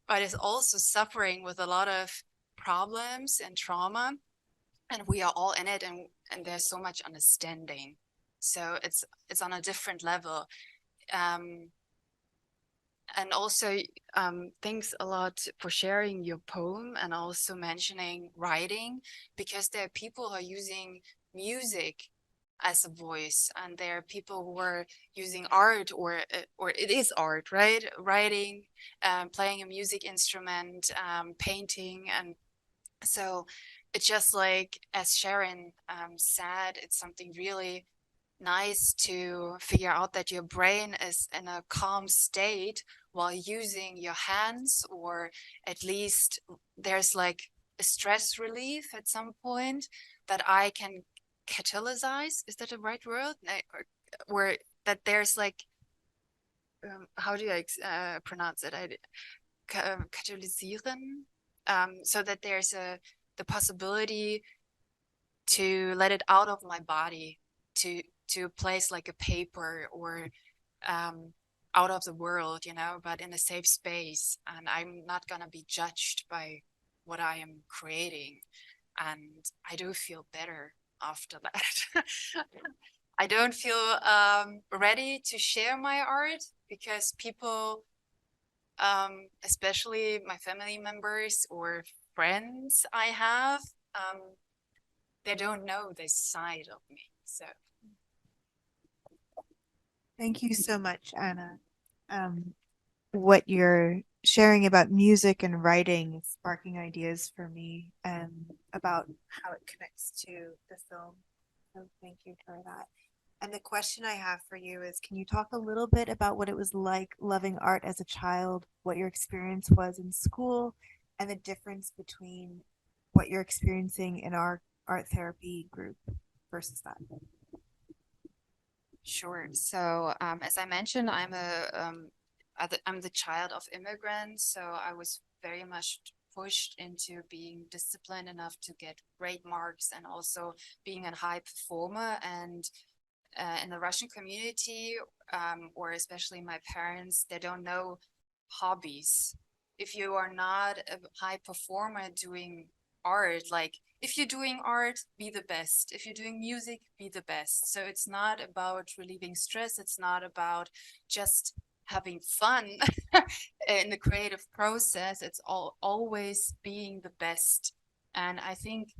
but is also suffering with a lot of problems and trauma, and we are all in it, and there's so much understanding. So it's on a different level. And also thanks a lot for sharing your poem, and also mentioning writing, because there are people who are using music as a voice, and there are people who are using art, or it is art, right? Writing, playing a music instrument, painting, and so it's just like, as Sharon said, it's something really nice to figure out that your brain is in a calm state while using your hands, or at least there's like a stress relief at some point that I can catalyze. Is that the right word? Or that there's like, how do I pronounce it? Katalysieren. So that there's the possibility to let it out of my body, to a place like a paper, or out of the world, you know, but in a safe space, and I'm not gonna be judged by what I am creating. And I do feel better after that. I don't feel ready to share my art because people, especially my family members or friends I have, they don't know this side of me. So Thank you so much, Anna. What you're sharing about music and writing is sparking ideas for me, and about how it connects to the film. So thank you for that. And the question I have for you is, can you talk a little bit about what it was like loving art as a child, what your experience was in school, and the difference between what you're experiencing in our art therapy group versus that? sure. So as I mentioned, I'm the child of immigrants, so I was very much pushed into being disciplined enough to get great marks, and also being a high performer. And in the Russian community, or especially my parents, they don't know hobbies. If you are not a high performer doing art, like if you're doing art, be the best. If you're doing music, be the best. So it's not about relieving stress. It's not about just having fun in the creative process. It's always being the best. And I think,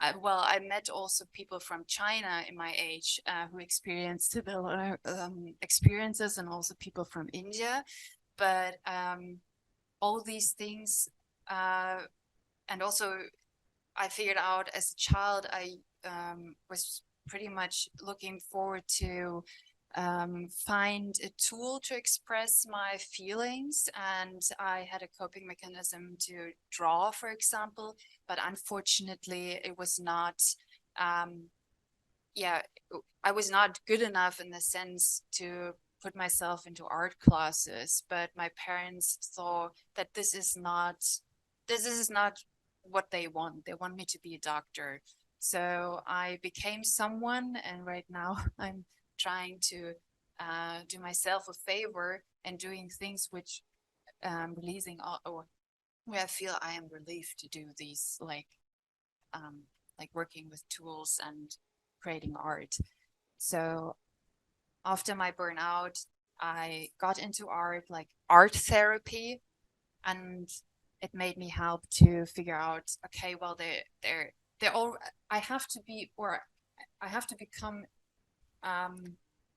I met also people from China in my age who experienced similar experiences, and also people from India. But all these things, and also I figured out as a child, I was pretty much looking forward to find a tool to express my feelings, and I had a coping mechanism to draw, for example, but unfortunately it was not, I was not good enough in the sense to put myself into art classes. But my parents thought that this is not what they want. They want me to be a doctor. So I became someone, and right now I'm trying to do myself a favor and doing things which releasing or where I feel I am relieved to do these, like working with tools and creating art. So after my burnout, I got into art, like art therapy, and it made me help to figure out, okay, well, they're all, I have to be, or I have to become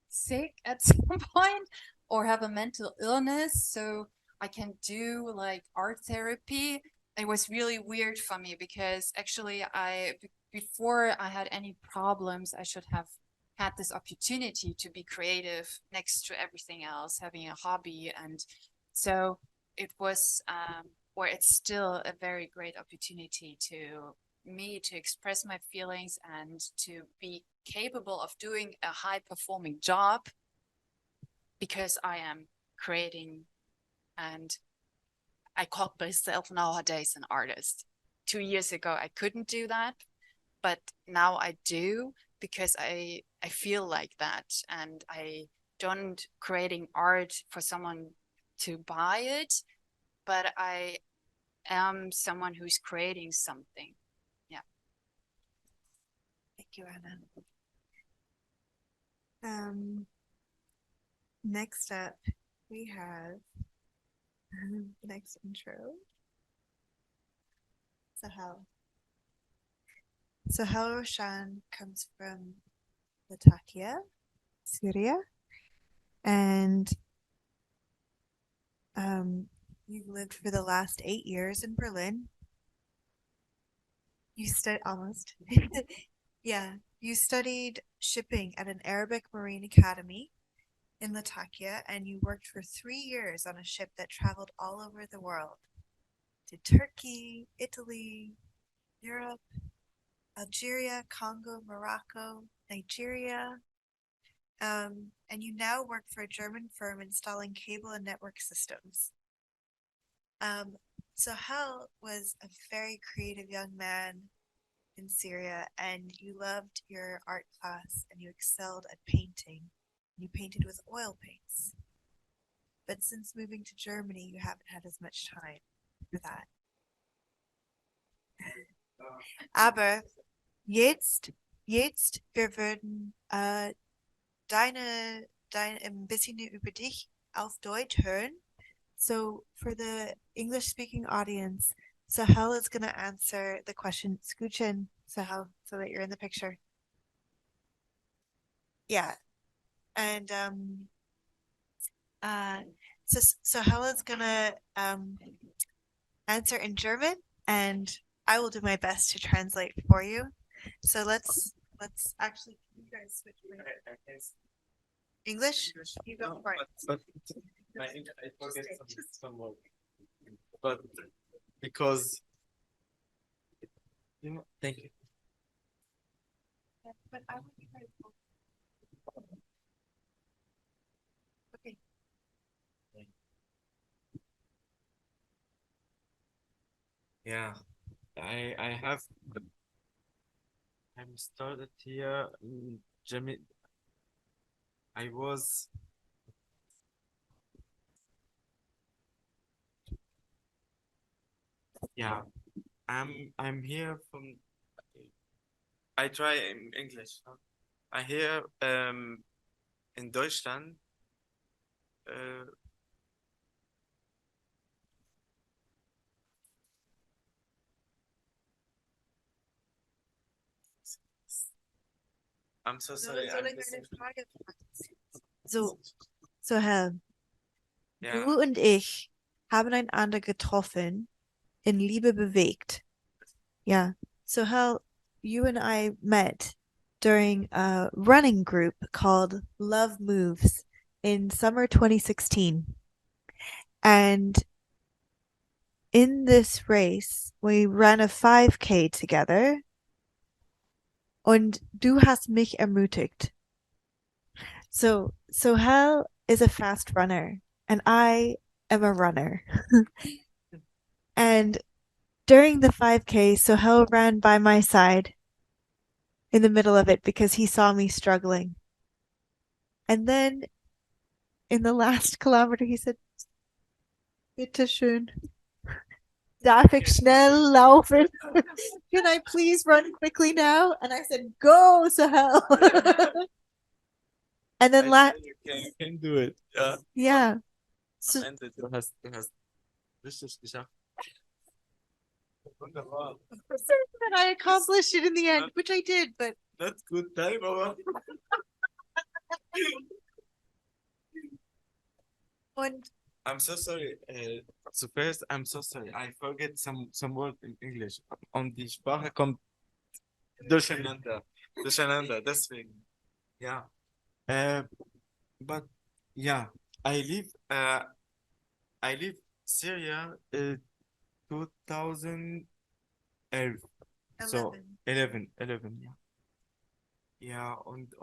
sick at some point, or have a mental illness, so I can do like art therapy. It was really weird for me because actually before I had any problems, I should have had this opportunity to be creative next to everything else, having a hobby. And so it was, or it's still a very great opportunity to me to express my feelings and to be capable of doing a high performing job because I am creating. And I call myself nowadays an artist. 2 years ago, I couldn't do that, but now I do because I feel like that, and I don't creating art for someone to buy it, but I am someone who's creating something. Yeah. Thank you, Anna. Next up, we have next intro, Sohel. Sohel Roshan comes from Latakia, Syria, and you've lived for the last 8 years in Berlin. You studied almost. Yeah, you studied shipping at an Arabic Marine Academy in Latakia, and you worked for 3 years on a ship that traveled all over the world to Turkey, Italy, Europe, Algeria, Congo, Morocco, Nigeria. And you now work for a German firm installing cable and network systems. Sohel was a very creative young man in Syria, and you loved your art class and you excelled at painting. You painted with oil paints. But since moving to Germany, you haven't had as much time for that. Aber jetzt, wir würden ein bisschen über dich auf Deutsch hören. So for the English-speaking audience, Sohel is going to answer the question. Scooch Sohel, so that you're in the picture. Yeah, and so Sohel is going to answer in German, and I will do my best to translate for you. So let's actually, you guys switch English? You go for it. But I forget some more. But because thank you. But I want you guys. Okay. Yeah, I have. I'm started here in Germany. I was. Yeah, I'm here from. I try in English. I here in Deutschland. I'm so sorry. So, Sohel, Ja. du und ich haben einander getroffen, in Liebe bewegt. Yeah. Sohel, you and I met during a running group called Love Moves in summer 2016. And in this race, we ran a 5K together. Und du hast mich ermutigt. So Sohel is a fast runner, and I am a runner. And during the 5K, Sohel ran by my side in the middle of it because he saw me struggling. And then in the last kilometer, he said, Bitte schön. Darf ich schnell laufen? Can I please run quickly now? And I said, Go, Sohel. And then You can do it. Ja. Yeah. So, am Ende, du hast richtig geschafft. Wunderbar. That I accomplished it in the end, which I did, but That's good time, aber. Und I'm so sorry. So first, I'm so sorry. I forget some word in English. Und die Sprache kommt durcheinander. Deswegen. Ja. But yeah, I leave Syria 2011. So 11, ja. Ja, und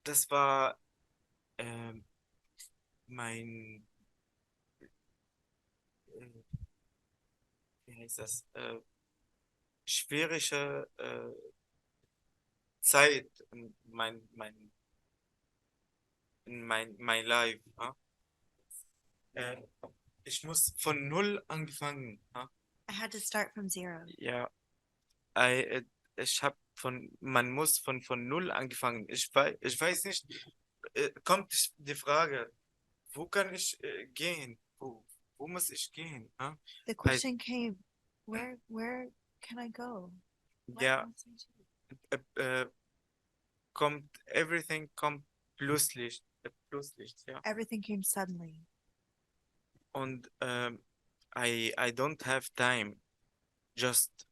das war mein wie heißt das? Schwierige Zeit in mein Life. Ich muss von null angefangen. I had to start from zero. Ja, man muss von null angefangen. Ich weiß nicht, kommt die Frage, wo kann ich gehen? Wo muss ich gehen? The question came, where can I go? Ja, everything kommt plötzlich, ja. Everything came suddenly. Und I don't have time, just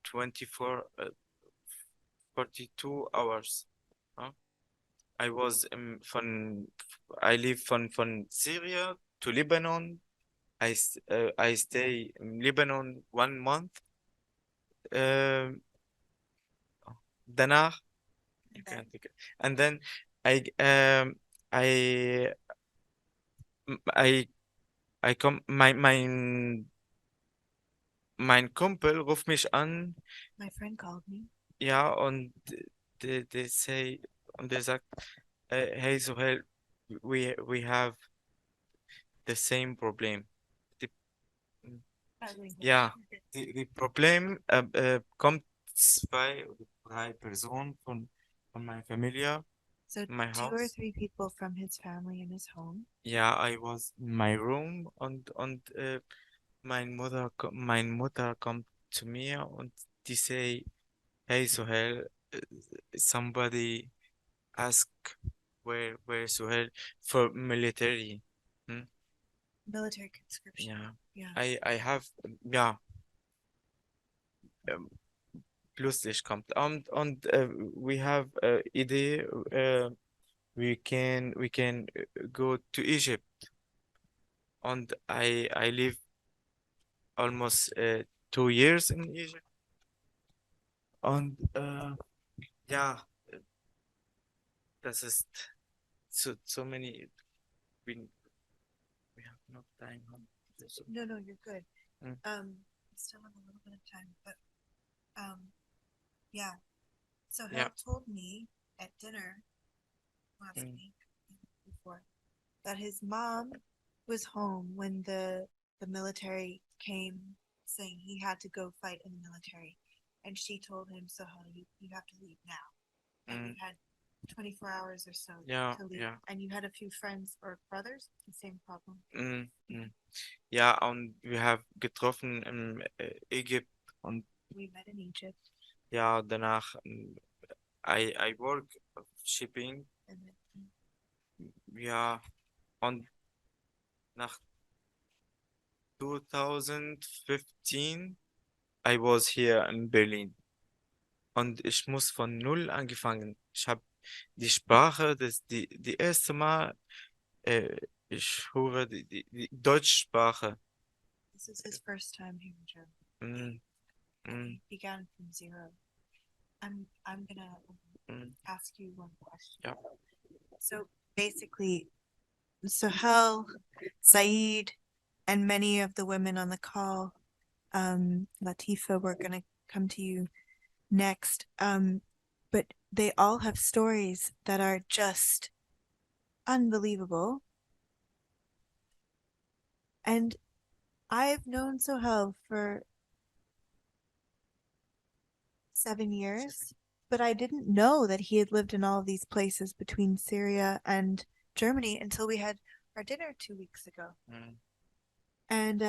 24 42 hours. Huh? I was I live from Syria to Lebanon. I stay in Lebanon 1 month. Danach, you can take it. And then I I I I come mein Kumpel ruft mich an. My friend called me. Ja, und they say, und der sagt, hey Sohel, we have the same problem. Ja, die Problem kommt 2 oder 3 Personen von meiner Familie, So my 2 or house. 3 people from his family in his home. Ja, I was in my room und meine Mutter kommt zu mir und die say, hey Sohel, somebody ask where Sohel for military. Military conscription. Yeah. Yeah. I have, ja, plötzlich kommt. Und we have idee, we can go to Egypt. And I live almost 2 years in Egypt. Und ja, das ist so many. We have no time. No, you're good. Mm. We still have a little bit of time, but yeah. So Yeah. Hal told me at dinner last week before that his mom was home when the military came, saying he had to go fight in the military, and she told him, "Sohel, you have to leave now." And you had 24 hours or so Yeah, to leave, yeah. and you had a few friends or brothers, the same problem. Ja, und wir haben getroffen in Ägypten und We met in Egypt. ja, danach I work shipping. And then, Ja, und nach 2015 I was here in Berlin. Und ich muss von null angefangen. Ich habe die Sprache, die erste Mal, ich höre die Deutschsprache. this is his first time here in Germany. He began from zero. I'm gonna ask you one question. Yeah. So basically, Sohel, Saeed, and many of the women on the call, Latifa, we're gonna come to you next. But they all have stories that are just unbelievable. And I've known Sohel for 7 years, but I didn't know that he had lived in all of these places between Syria and Germany until we had our dinner 2 weeks ago. And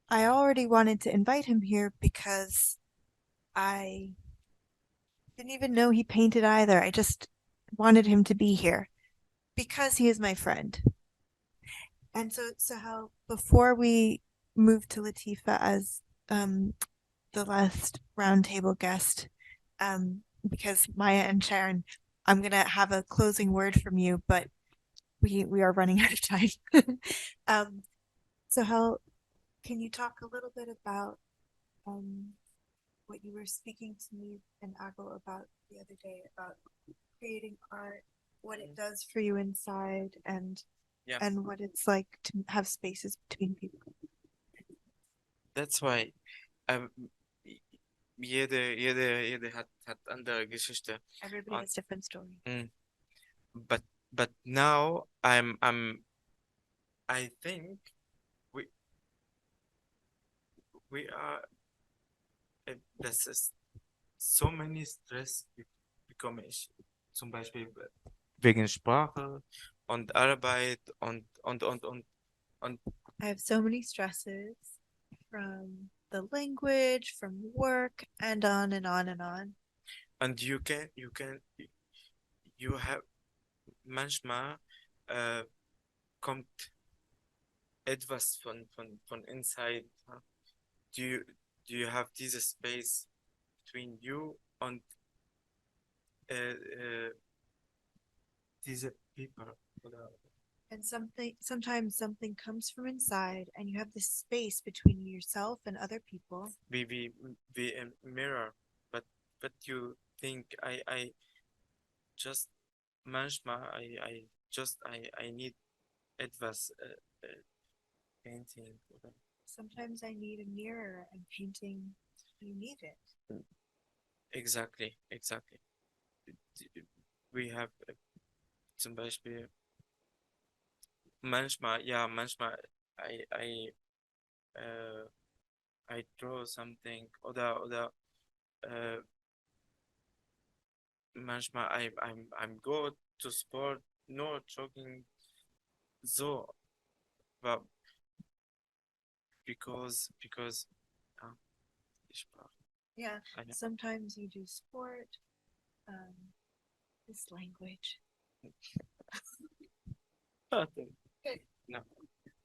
I already wanted to invite him here because I didn't even know he painted either. I just wanted him to be here because he is my friend. And so how before we move to Latifa as the last roundtable guest, because Maya and Sharon, I'm gonna have a closing word from you, but we are running out of time. So how can you talk a little bit about what you were speaking to me and Ago about the other day about creating art, what it does for you inside, and what it's like to have spaces between people. That's why jede hat andere Geschichte. Everybody has different stories. But now I think we are das ist so many stress bekomme ich zum Beispiel wegen Sprache und Arbeit und I have so many stresses from the language, from work, and on and on and on. and you have manchmal kommt etwas von inside. Do you have this space between you and these people? And sometimes something comes from inside and you have this space between yourself and other people. We mirror, but you think I just manchmal I need etwas painting. Sometimes I need a mirror and painting. You need it. Exactly. We have zum Beispiel manchmal I draw something oder manchmal I'm go to sport, no jogging so, but because Yeah, sometimes you do sport, this language. No.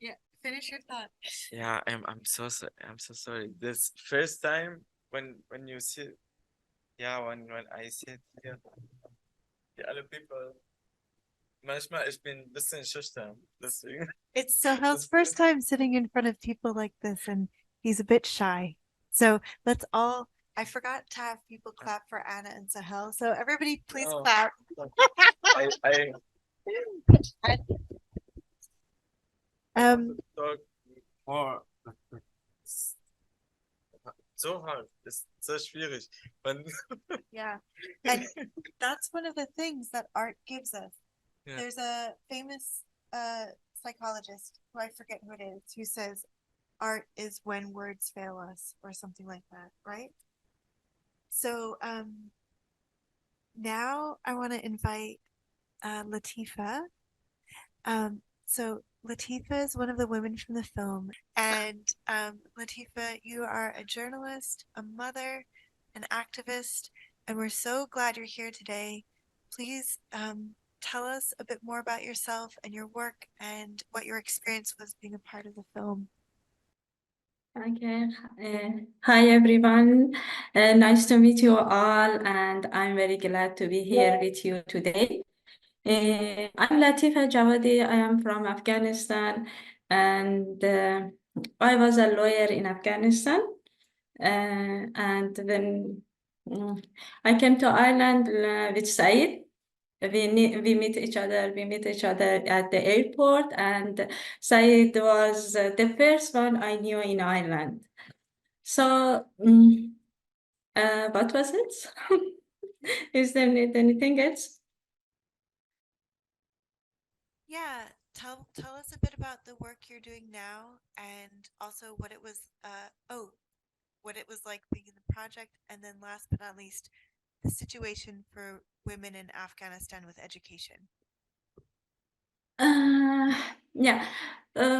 Yeah, finish your thought. Yeah, I'm so sorry. This first time when you see, when I sit here, the other people, manchmal ich bin ein bisschen schüchtern, deswegen. It's Sohel's first time sitting in front of people like this, and he's a bit shy. So let's all, I forgot to have people clap for Anna and Sohel. So everybody please clap. Talk more. So hard. It's so schwierig. Yeah. And that's one of the things that art gives us. Yeah. There's a famous psychologist, who I forget who it is, who says art is when words fail us, or something like that, right? So now I want to invite Latifa. So Latifa is one of the women from the film. And Latifa, you are a journalist, a mother, an activist, and we're so glad you're here today. Please tell us a bit more about yourself and your work and what your experience was being a part of the film. Okay. Hi, everyone. Nice to meet you all, and I'm very glad to be here with you today. I'm Latifa Jawadi. I am from Afghanistan, and I was a lawyer in Afghanistan. And when I came to Ireland with Said, we meet each other. We meet each other at the airport, and Said was the first one I knew in Ireland. So, what was it? Is there anything else? Yeah, tell us a bit about the work you're doing now, and also what it was. What it was like being in the project, and then last but not least, the situation for women in Afghanistan with education. Yeah.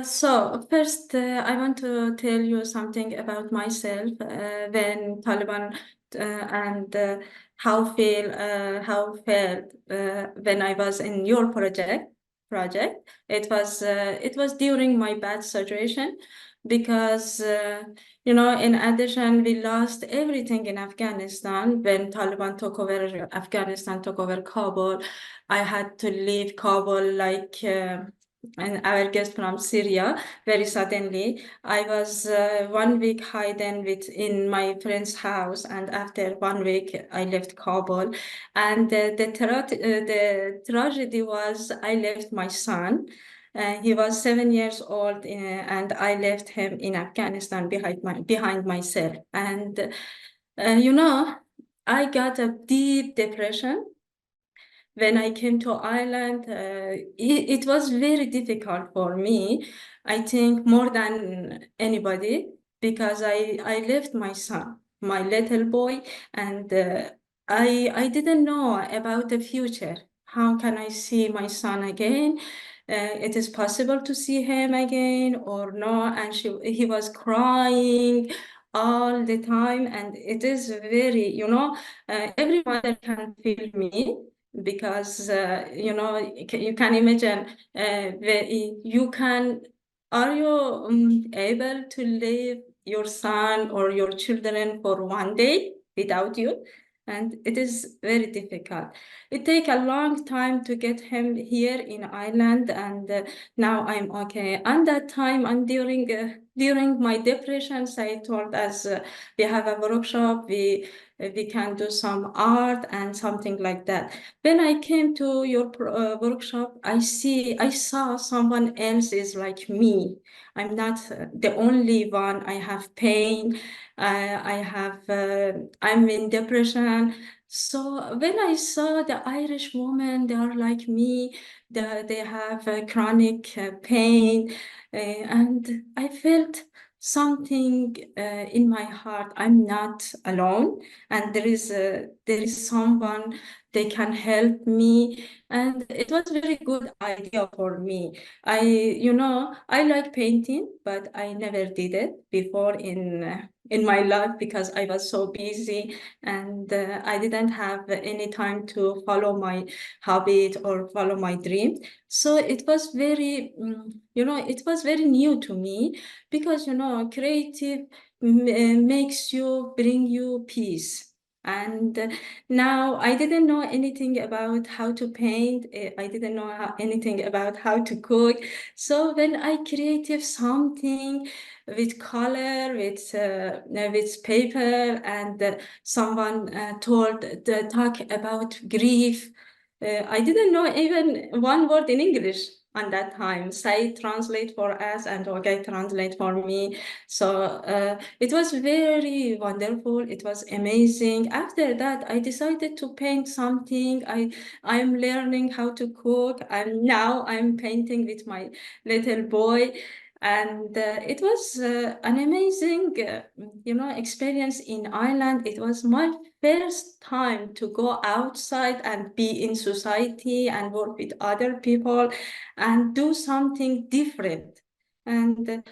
So first, I want to tell you something about myself. When Taliban and how felt when I was in your project. It was during my bad situation, because in addition, we lost everything in Afghanistan when Taliban took over Afghanistan, took over Kabul. I had to leave Kabul like and our guest from Syria very suddenly. I was 1 week hiding in my friend's house, and after 1 week I left Kabul. And the tragedy was I left my son. He was 7 years old, and I left him in Afghanistan behind myself. And I got a deep depression. When I came to Ireland, it was very difficult for me, I think more than anybody, because I left my son, my little boy, and I didn't know about the future. How can I see my son again? It is possible to see him again or no? And he was crying all the time, and it is very, every mother can feel me because you can imagine you can are you able to leave your son or your children for one day without you? And it is very difficult. It take a long time to get him here in Ireland, and now I'm okay. And that time, and during my depressions, I told us we have a workshop, we can do some art and something like that. When I came to your workshop, I saw someone else is like me. I'm not the only one. I have pain. I'm in depression. So when I saw the Irish women, they are like me. They have chronic pain, and I felt something in my heart. I'm not alone, and there is someone they can help me, and it was a very good idea for me. I like painting, but I never did it before in my life because I was so busy, and I didn't have any time to follow my habit or follow my dream. So it was very it was very new to me because creative makes you bring you peace. And now I didn't know anything about how to paint. I didn't know anything about how to cook. So when I created something with color, with paper, and someone talk about grief. I didn't know even one word in English on that time. Say translate for us, and okay, translate for me. So it was very wonderful. It was amazing. After that, I decided to paint something. I'm learning how to cook, and now I'm painting with my little boy. And it was an amazing, experience in Ireland. It was my first time to go outside and be in society and work with other people and do something different. And,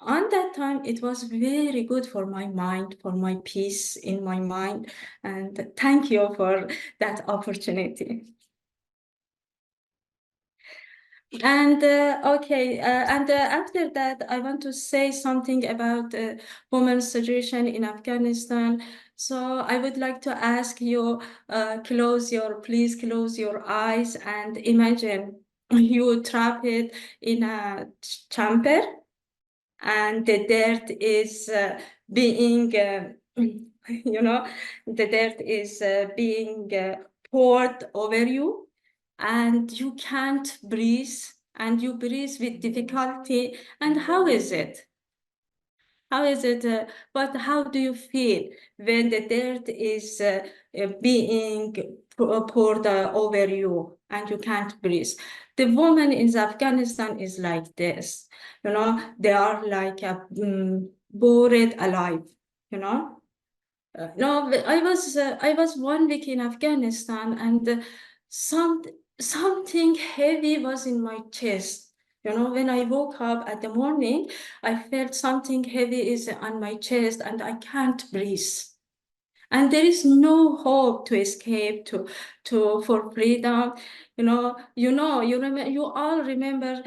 on that time, it was very good for my mind, for my peace in my mind. And thank you for that opportunity. And after that, I want to say something about women's situation in Afghanistan. So I would like to ask you, please close your eyes and imagine you trap it in a chamber, and the dirt is being, the dirt is being poured over you, and you can't breathe, and you breathe with difficulty. And how is it? How is it? But how do you feel when the dirt is being poured over you and you can't breathe? The woman in Afghanistan is like this. They are like buried alive. No, I was 1 week in Afghanistan, and something heavy was in my chest. When I woke up at the morning, I felt something heavy is on my chest, and I can't breathe. And there is no hope to escape for freedom. You all remember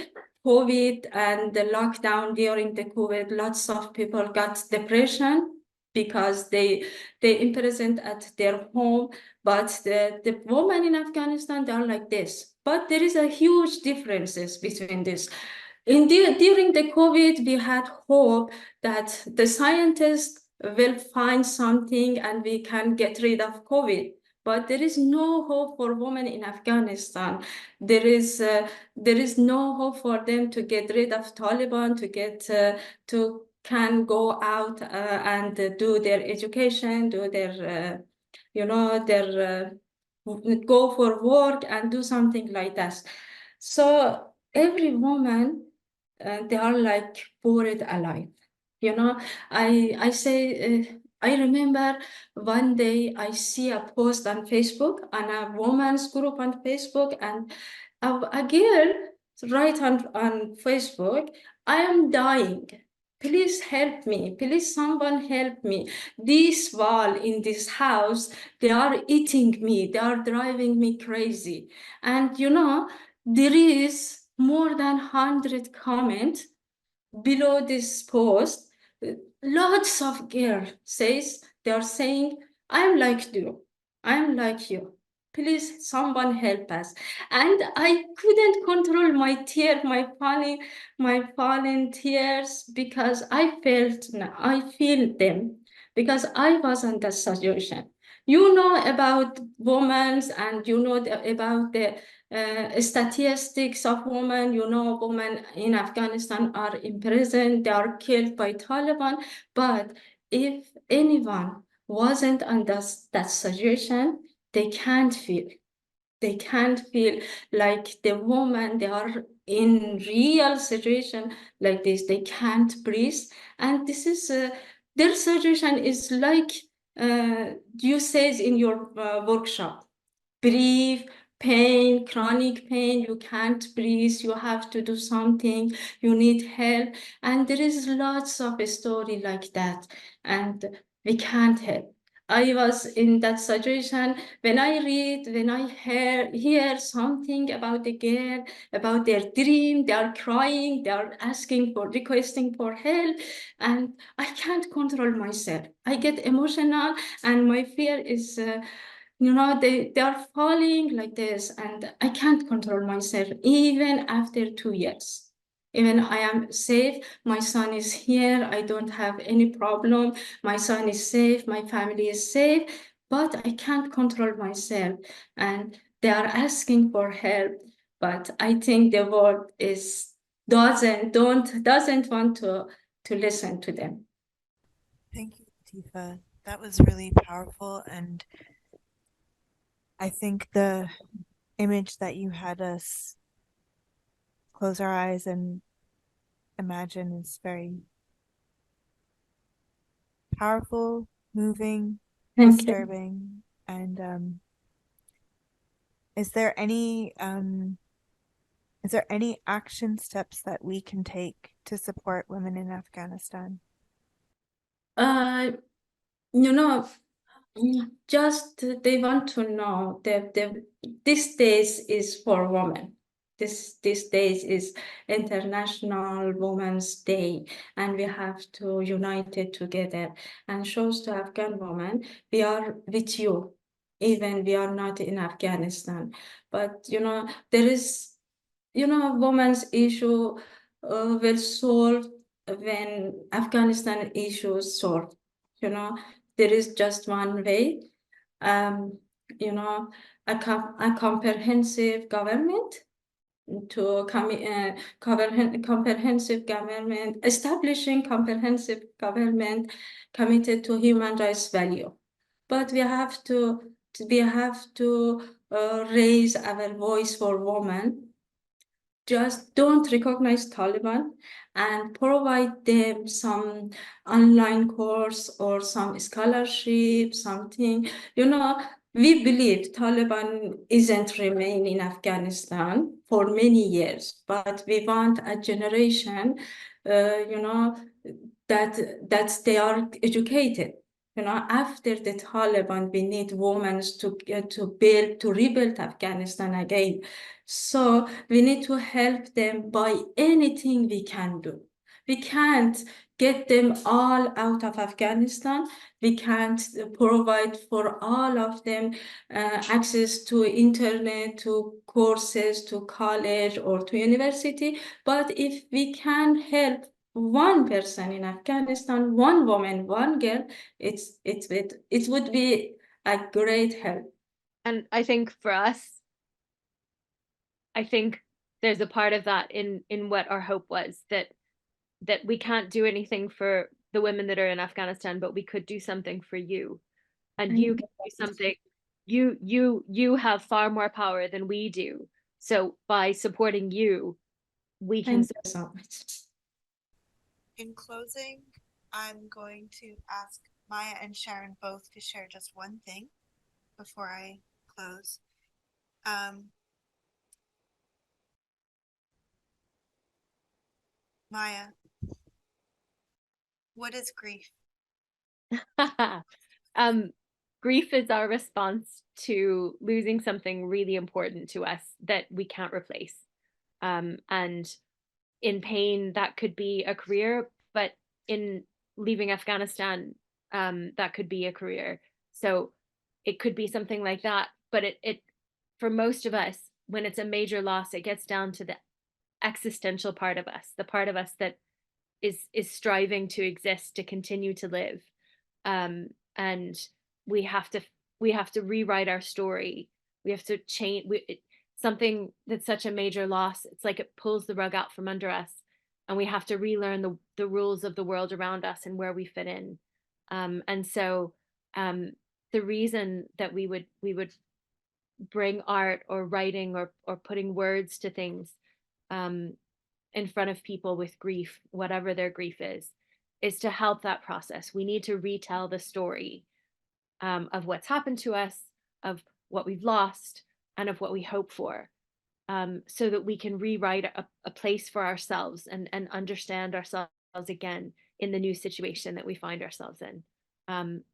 COVID and the lockdown during the COVID. Lots of people got depression because they imprisoned at their home. But the women in Afghanistan, they are like this. But there is a huge differences between this. During the COVID, we had hope that the scientists will find something and we can get rid of COVID. But there is no hope for women in Afghanistan. There is no hope for them to get rid of Taliban, to can go out and do their education, do their go for work and do something like that. So every woman, they are like buried alive. I say, I remember one day I see a post on Facebook, on a woman's group on Facebook, and a girl write on Facebook, I am dying. please help me, please someone help me. This wall in this house, they are eating me, they are driving me crazy. And there is more than 100 comments below this post. Lots of girls says, they are saying, I'm like you, I'm like you. Please, someone help us. And I couldn't control my tear, my falling tears, because I feel them, because I was in that situation. You know about women, and you know about the statistics of women. Women in Afghanistan are imprisoned, they are killed by Taliban. But if anyone wasn't under that situation, they can't feel. They can't feel like the woman, they are in real situation like this. They can't breathe. And this is, their situation is like you says in your workshop, breathe, pain, chronic pain, you can't breathe, you have to do something, you need help. And there is lots of story like that, and we can't help. I was in that situation. When I read, when I hear something about the girl, about their dream, they are crying, they are asking for, requesting for help, and I can't control myself. I get emotional, and my fear is they are falling like this, and I can't control myself even after 2 years. Even I am safe, my son is here, I don't have any problem, my son is safe, my family is safe, but I can't control myself, and they are asking for help, but I think the world doesn't want to listen to them. Thank you, Latifa. That was really powerful, and I think the image that you had us close our eyes and imagine is very powerful, moving, disturbing. And is there any action steps that we can take to support women in Afghanistan? Just they want to know that this days is for women. This days is International Women's Day, and we have to unite it together and shows to Afghan women we are with you, even we are not in Afghanistan. But there is women's issue will solve when Afghanistan issues solved. There is just one way. A comprehensive government comprehensive government, establishing comprehensive government committed to human rights value. But we have to raise our voice for women. Just don't recognize Taliban and provide them some online course or some scholarship, something. We believe Taliban isn't remain in Afghanistan for many years, but we want a generation, that they are educated. After the Taliban, we need women to rebuild Afghanistan again. So we need to help them by anything we can do. We can't get them all out of Afghanistan. We can't provide for all of them access to internet, to courses, to college, or to university. But if we can help one person in Afghanistan, one woman, one girl, it would be a great help. And I think for us, I think there's a part of that in what our hope was, that we can't do anything for the women that are in Afghanistan, but we could do something for you, and you can do something. You have far more power than we do. So by supporting you, we can. Thank you so much. In closing, I'm going to ask Maya and Sharon both to share just one thing before I close. Maya, What is grief? Grief is our response to losing something really important to us that we can't replace. And in pain, that could be a career, but in leaving Afghanistan, that could be a career. So it could be something like that. But it for most of us, when it's a major loss, it gets down to the existential part of us, the part of us that is striving to exist, to continue to live. And we have to rewrite our story. We have to change something that's such a major loss. It's like it pulls the rug out from under us, and we have to relearn the rules of the world around us and where we fit in. And so the reason that we would bring art or writing or putting words to things in front of people with grief, whatever their grief is to help that process. We need to retell the story of what's happened to us, of what we've lost, and of what we hope for, so that we can rewrite a place for ourselves and understand ourselves again in the new situation that we find ourselves in. And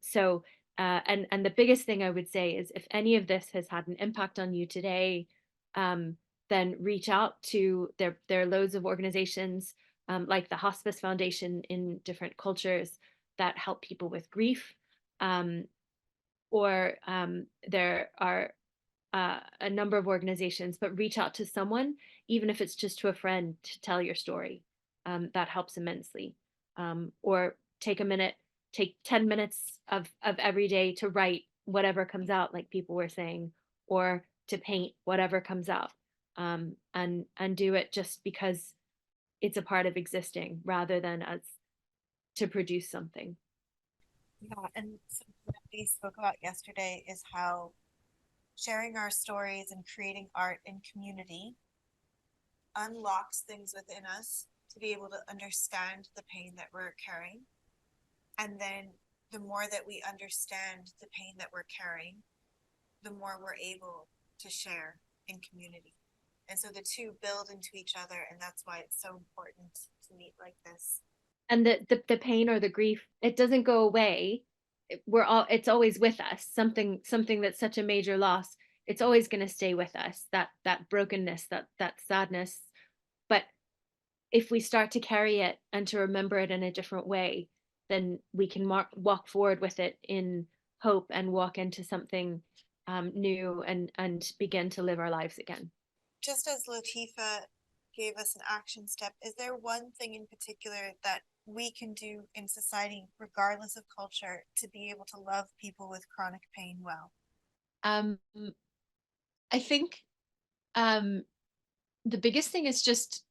the biggest thing I would say is, if any of this has had an impact on you today, then reach out to there are loads of organizations like the Hospice Foundation in different cultures that help people with grief. Or there are a number of organizations, but reach out to someone, even if it's just to a friend, to tell your story. That helps immensely. Or take 10 minutes of every day to write whatever comes out, like people were saying, or to paint whatever comes out, and do it just because it's a part of existing rather than as to produce something. Yeah, and something that we spoke about yesterday is how sharing our stories and creating art in community unlocks things within us to be able to understand the pain that we're carrying. And then the more that we understand the pain that we're carrying, the more we're able to share in community. And so the two build into each other, and that's why it's so important to meet like this. And the pain or the grief, it doesn't go away. It's always with us. Something that's such a major loss, it's always going to stay with us, that brokenness, that sadness. But if we start to carry it and to remember it in a different way, then we can walk forward with it in hope and walk into something new and begin to live our lives again. Just as Latifa gave us an action step, is there one thing in particular that we can do in society, regardless of culture, to be able to love people with chronic pain well? I think the biggest thing is just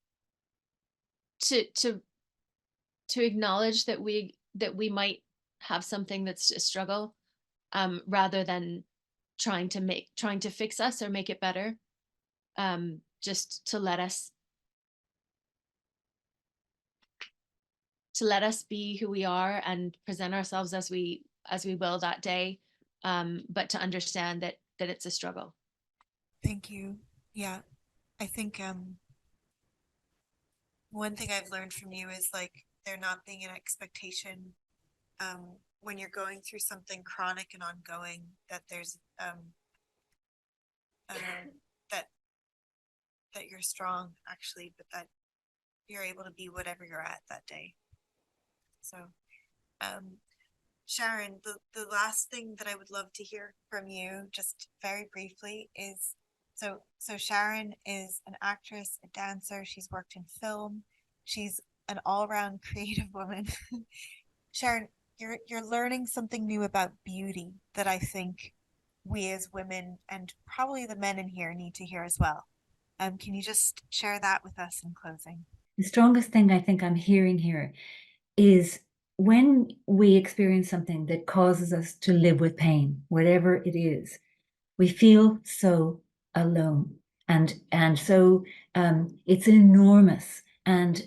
to acknowledge that we might have something that's a struggle, rather than trying to fix us or make it better. Just to let us be who we are and present ourselves as we will that day, but to understand that it's a struggle. Thank you. Yeah, I think one thing I've learned from you is like there not being an expectation when you're going through something chronic and ongoing, that there's that you're strong actually, but that you're able to be whatever you're at that day. So Sharon, the last thing that I would love to hear from you, just very briefly, is so Sharon is an actress, a dancer. She's worked in film. She's an all-around creative woman. Sharon, you're learning something new about beauty that I think we as women and probably the men in here need to hear as well. Can you just share that with us in closing? The strongest thing I think I'm hearing here is when we experience something that causes us to live with pain, whatever it is, we feel so alone. And so it's enormous. And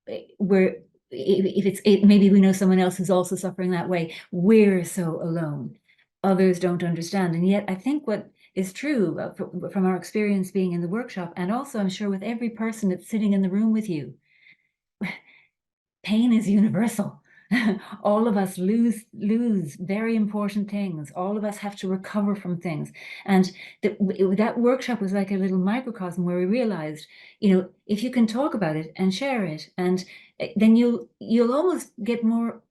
maybe we know someone else who's also suffering that way. We're so alone. Others don't understand. And yet I think what is true from our experience being in the workshop, and also I'm sure with every person that's sitting in the room with you, pain is universal. All of us lose very important things. All of us have to recover from things. And that workshop was like a little microcosm where we realized, if you can talk about it and share it, and then you'll almost get more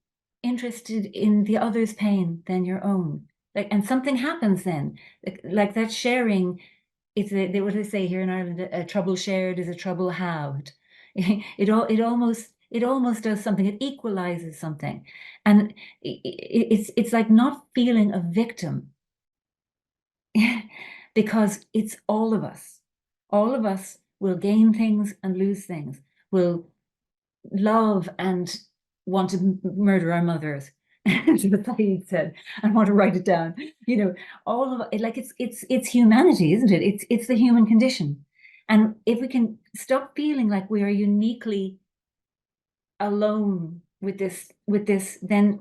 interested in the other's pain than your own. And something happens then, like that sharing. It's what they say here in Ireland: a trouble shared is a trouble halved. It almost does something. It equalizes something, and it's like not feeling a victim, because it's all of us. All of us will gain things and lose things. Will love and want to murder our mothers. As Saeed said, I want to write it down. All of it, like it's humanity, isn't it? It's the human condition. And if we can stop feeling like we are uniquely alone with this, then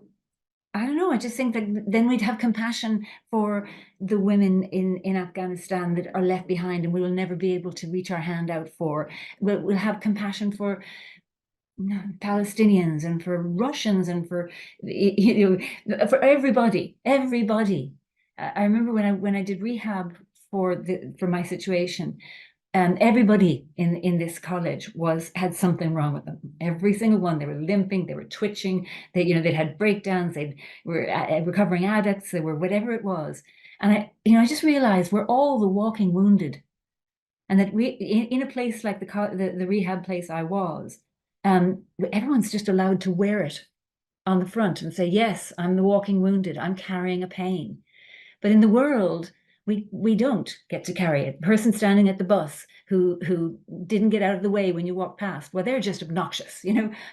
I don't know. I just think that then we'd have compassion for the women in Afghanistan that are left behind, and we will never be able to reach our hand out for. We'll have compassion for Palestinians and for Russians and for for everybody. I remember when I did rehab for my situation, everybody in this college had something wrong with them. Every single one. They were limping, they were twitching, they'd had breakdowns, they were recovering addicts, they were whatever it was. And I just realized we're all the walking wounded, and that in a place like the rehab place I was, everyone's just allowed to wear it on the front and say, yes, I'm the walking wounded, I'm carrying a pain. But in the world, we don't get to carry it. The person standing at the bus who didn't get out of the way when you walk past, well, they're just obnoxious,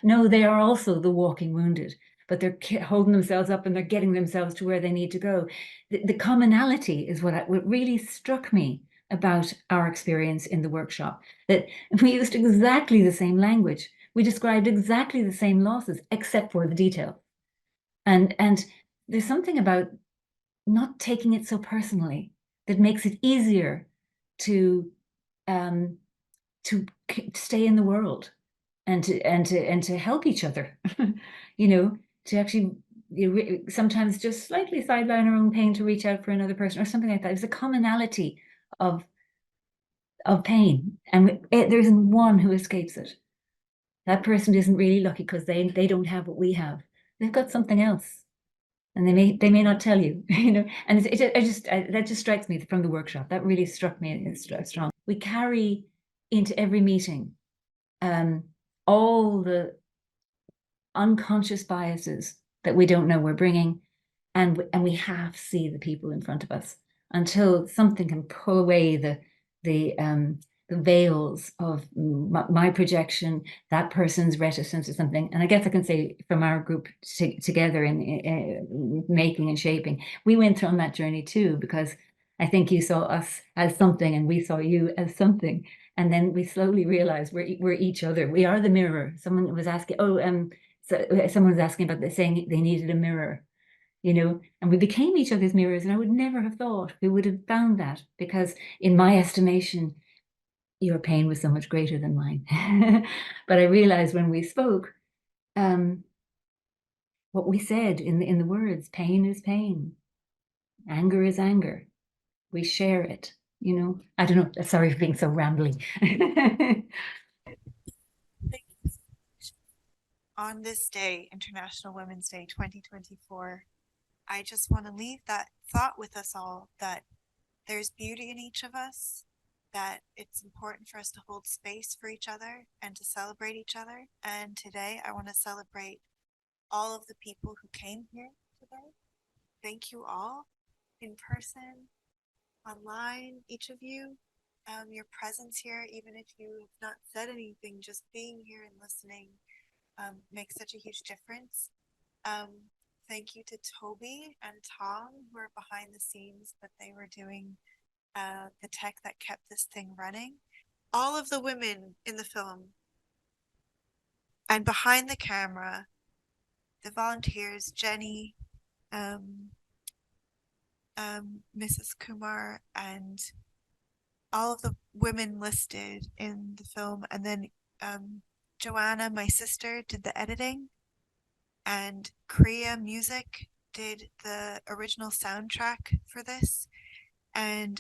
No, they are also the walking wounded, but they're holding themselves up and they're getting themselves to where they need to go. The commonality is what really struck me about our experience in the workshop, that we used exactly the same language. We described exactly the same losses, except for the detail. And there's something about not taking it so personally that makes it easier to stay in the world and to help each other, to actually sometimes just slightly sideline our own pain to reach out for another person or something like that. It's a commonality of pain, and there isn't one who escapes it. That person isn't really lucky because they don't have what we have. They've got something else, and they may not tell you, And that just strikes me from the workshop. That really struck me. It's strong. We carry into every meeting all the unconscious biases that we don't know we're bringing, and we half see the people in front of us until something can pull away the veils of my projection, that person's reticence or something. And I guess I can say from our group together in making and shaping, we went on that journey too, because I think you saw us as something and we saw you as something. And then we slowly realized we're each other. We are the mirror. Someone was asking, someone was asking about saying they needed a mirror. And we became each other's mirrors, and I would never have thought we would have found that, because in my estimation, your pain was so much greater than mine. But I realized when we spoke, what we said in the words, pain is pain, anger is anger. We share it, I don't know. Sorry for being so rambly. On this day, International Women's Day 2024, I just want to leave that thought with us all, that there's beauty in each of us, that it's important for us to hold space for each other and to celebrate each other. And today I want to celebrate all of the people who came here today. Thank you all, in person, online, each of you. Your presence here, even if you have not said anything, just being here and listening makes such a huge difference. Thank you to Toby and Tom, who are behind the scenes, but they were doing the tech that kept this thing running. All of the women in the film and behind the camera, the volunteers, Jenny, Mrs. Kumar, and all of the women listed in the film, and then Joanna, my sister, did the editing, and Korea Music did the original soundtrack for this. And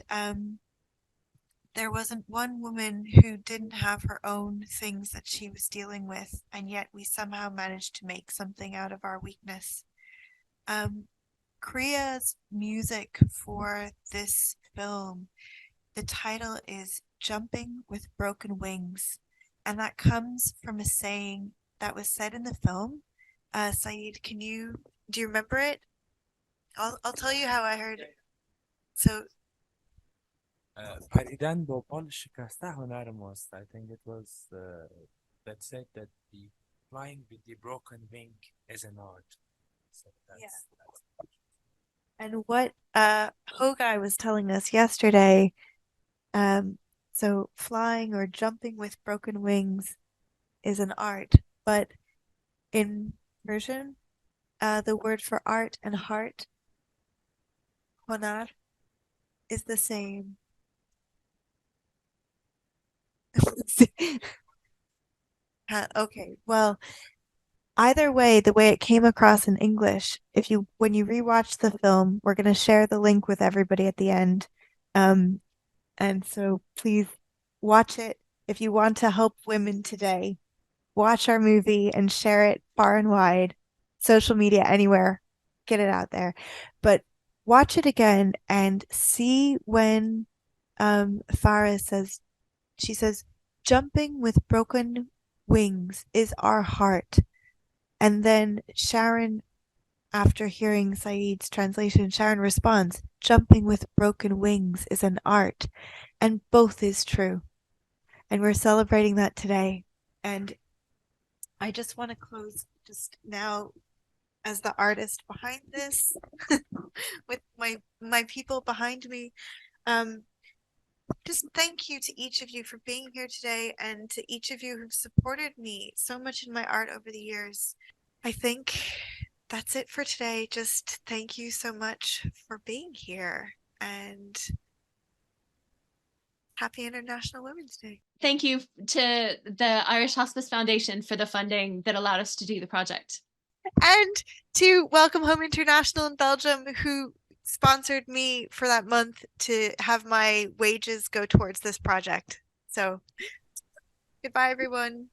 there wasn't one woman who didn't have her own things that she was dealing with, and yet we somehow managed to make something out of our weakness. Korea's music for this film, the title is Jumping with Broken Wings, and that comes from a saying that was said in the film. Saeed, do you remember it? I'll tell you how I heard it. So پریدن با پال شکسته هنر ماست. I think it was that said that the flying with the broken wing is an art. So that's and what Hogan was telling us yesterday, so flying or jumping with broken wings is an art, but in Persian, the word for art and heart, honar, is the same. Okay, well, either way, the way it came across in English, when you rewatch the film, we're going to share the link with everybody at the end. And so please watch it. If you want to help women today, watch our movie and share it far and wide, social media, anywhere, get it out there. But watch it again and see when Farah says, she says, jumping with broken wings is our heart. And then Sharon, after hearing Saeed's translation, Sharon responds, jumping with broken wings is an art. And both is true. And we're celebrating that today. And I just want to close just now as the artist behind this with my people behind me. Just thank you to each of you for being here today and to each of you who've supported me so much in my art over the years. I think that's it for today. Just thank you so much for being here and happy International Women's Day. Thank you to the Irish Hospice Foundation for the funding that allowed us to do the project. And to Welcome Home International in Belgium, who sponsored me for that month to have my wages go towards this project. So goodbye, everyone.